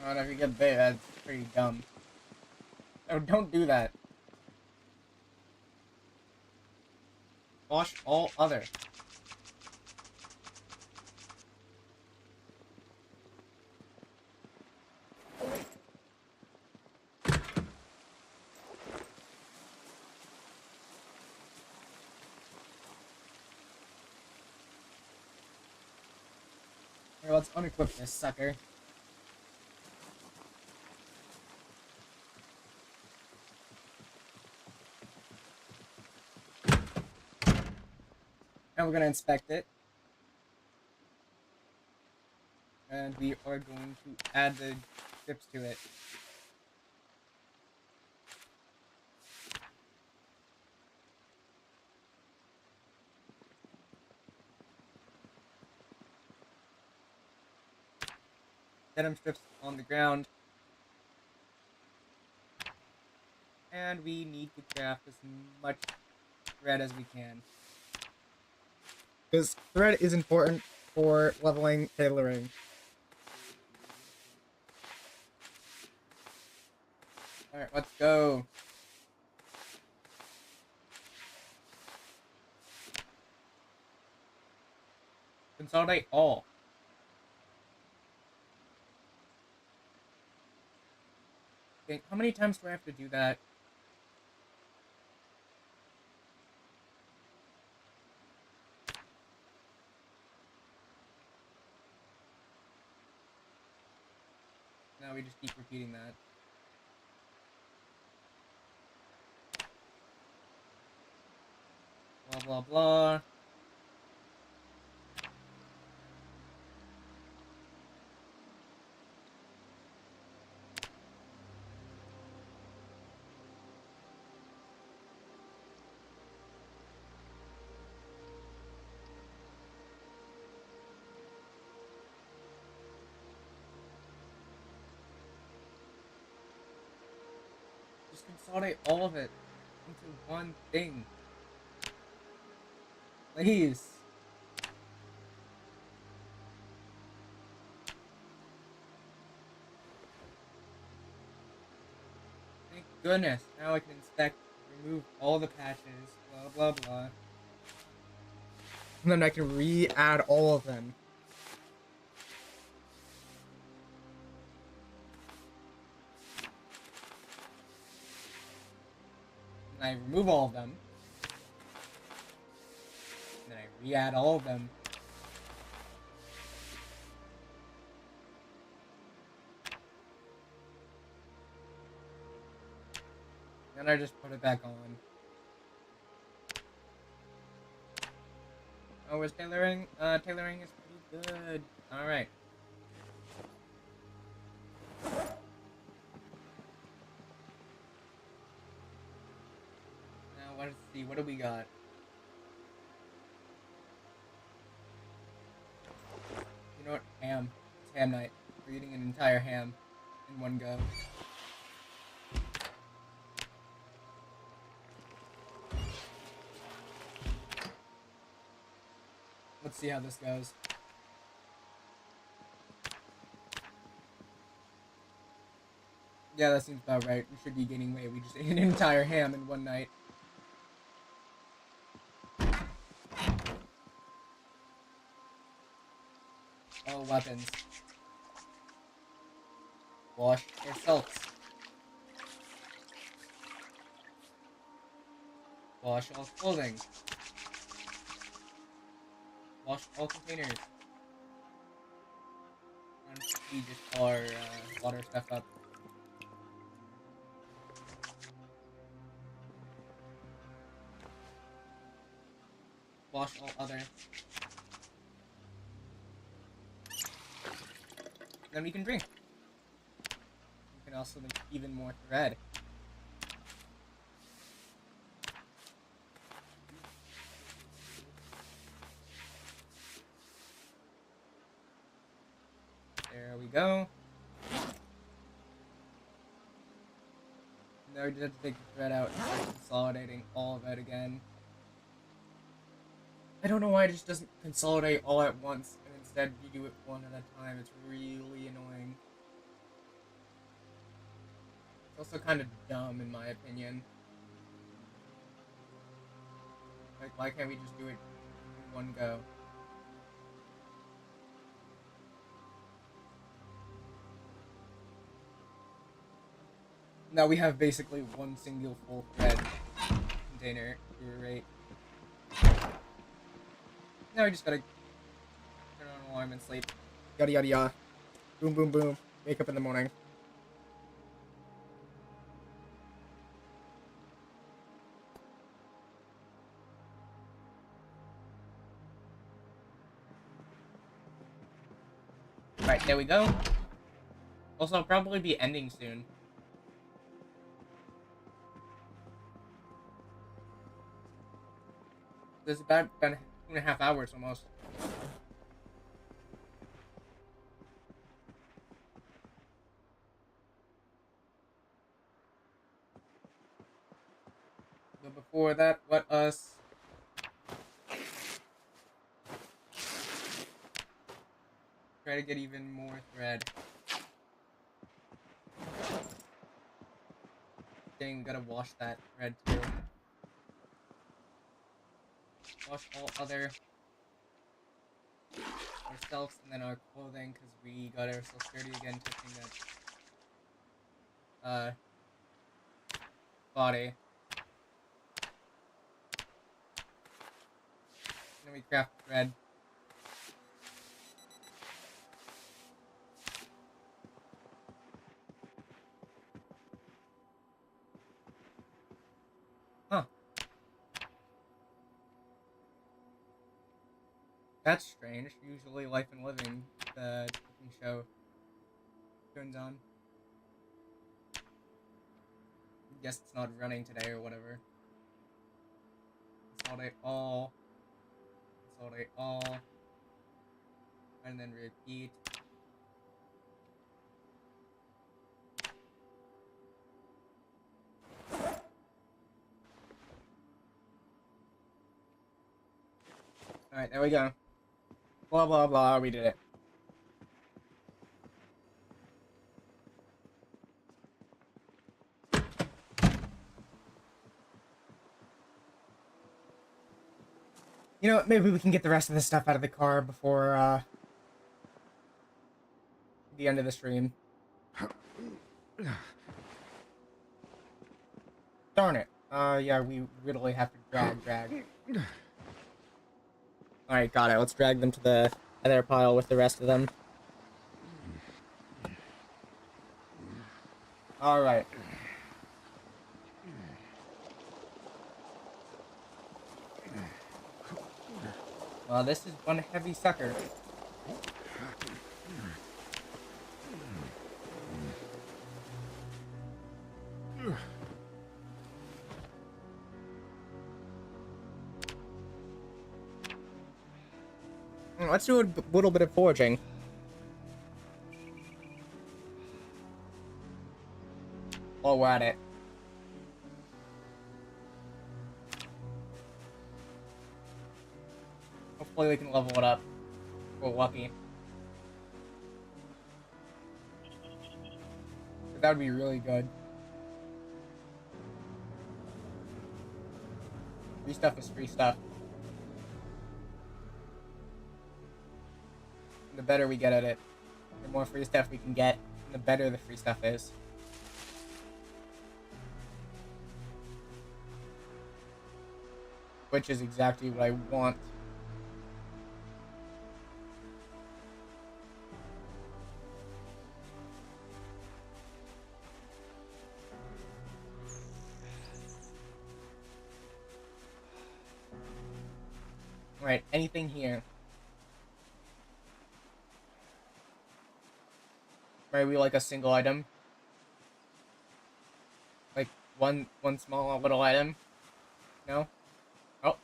Oh, and if you get bit, that's pretty dumb. Oh, don't do that. Wash all other. Here, let's unequip this sucker. Now we're gonna inspect it. And we are going to add the strips to it. Denim strips on the ground. And we need to craft as much thread as we can. Because thread is important for leveling tailoring. Alright, let's go. Consolidate all. Okay, how many times do I have to do that? No, we just keep repeating that. Blah, blah, blah. Just consolidate all of it into one thing. Please. Thank goodness. Now I can inspect, remove all the patches, blah, blah, blah. And then I can re-add all of them. And I remove all of them. And then I re-add all of them. Then I just put it back on. Oh, is tailoring? Tailoring is pretty good. Alright. Now, let's see. What do we got? You know what? Ham. It's ham night. We're eating an entire ham in one go. Let's see how this goes. Yeah, that seems about right. We should be gaining weight. We just ate an entire ham in one night. Oh, weapons. Wash your salts. Wash all clothing. Wash all containers. And we just our water stuff up. Wash all other. Then we can drink. We can also make even more thread. There we go. Now we just have to take the thread out and start consolidating all of it again. I don't know why it just doesn't consolidate all at once, and instead you do it one at a time. It's really annoying. It's also kind of dumb, in my opinion. Like, why can't we just do it in one go? Now we have basically one single full thread container. You're right. Now we just gotta turn on an alarm and sleep. Yada yada yada. Boom boom boom. Wake up in the morning. Right, there we go. Also, I'll probably be ending soon. There's about 2.5 hours almost. But before that, let us try to get even more thread. Dang, gotta wash that thread too. Wash all other ourselves and then our clothing, because we got ourselves dirty again touching that body. And then we craft thread. Huh. That's strange. Usually Life and Living, the cooking show, turns on. Guess it's not running today or whatever. Consolidate all. Consolidate all. And then repeat. Alright, there we go. Blah blah blah, we did it. You know what, maybe we can get the rest of this stuff out of the car before, the end of the stream. Darn it. Yeah, we really have to drag. Alright, got it. Let's drag them to the other pile with the rest of them. Alright. Well, this is one heavy sucker. Let's do a little bit of foraging. While we're at it. Hopefully we can level it up. We're lucky. That would be really good. Free stuff is free stuff. And the better we get at it, the more free stuff we can get, and the better the free stuff is. Which is exactly what I want. Alright, anything here? Maybe like a single item? Like one small little item? No? Oh.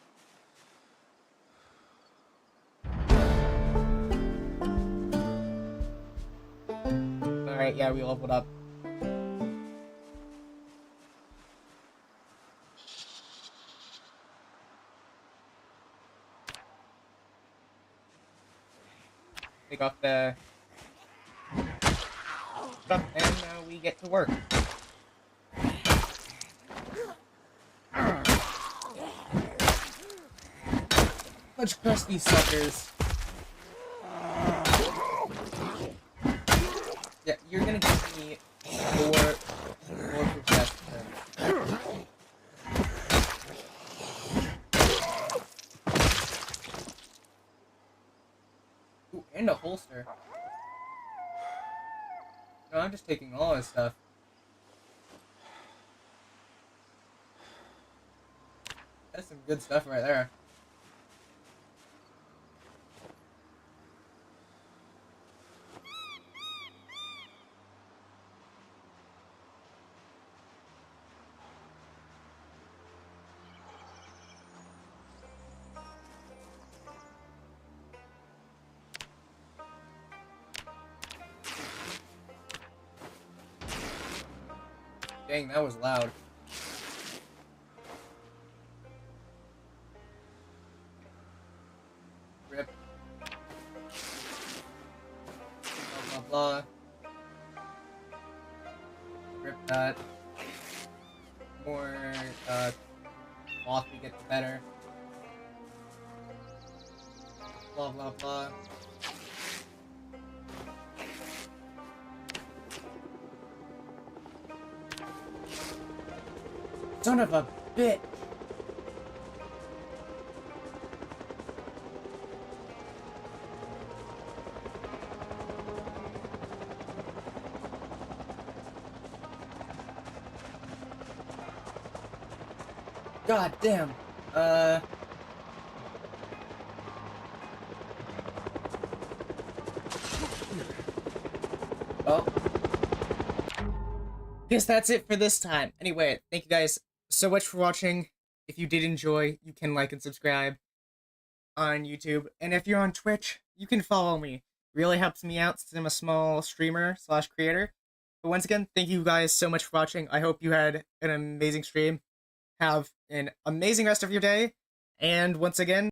Alright, yeah, we leveled up. Take off the stuff, and now we get to work. Let's crush these suckers. Yeah, you're gonna give me more possessed. Ooh, and a holster. No, I'm just taking all his stuff. That's some good stuff right there. Dang, that was loud. Rip. Blah, blah, blah. Rip that. More, cloth we get, the better. Blah, blah, blah. Son of a bitch! God damn. Well, guess that's it for this time. Anyway, thank you guys so much for watching. If you did enjoy, you can like and subscribe on YouTube. And if you're on Twitch, you can follow me. Really helps me out since I'm a small streamer slash creator. But once again, thank you guys so much for watching. I hope you had an amazing stream. Have an amazing rest of your day. And once again,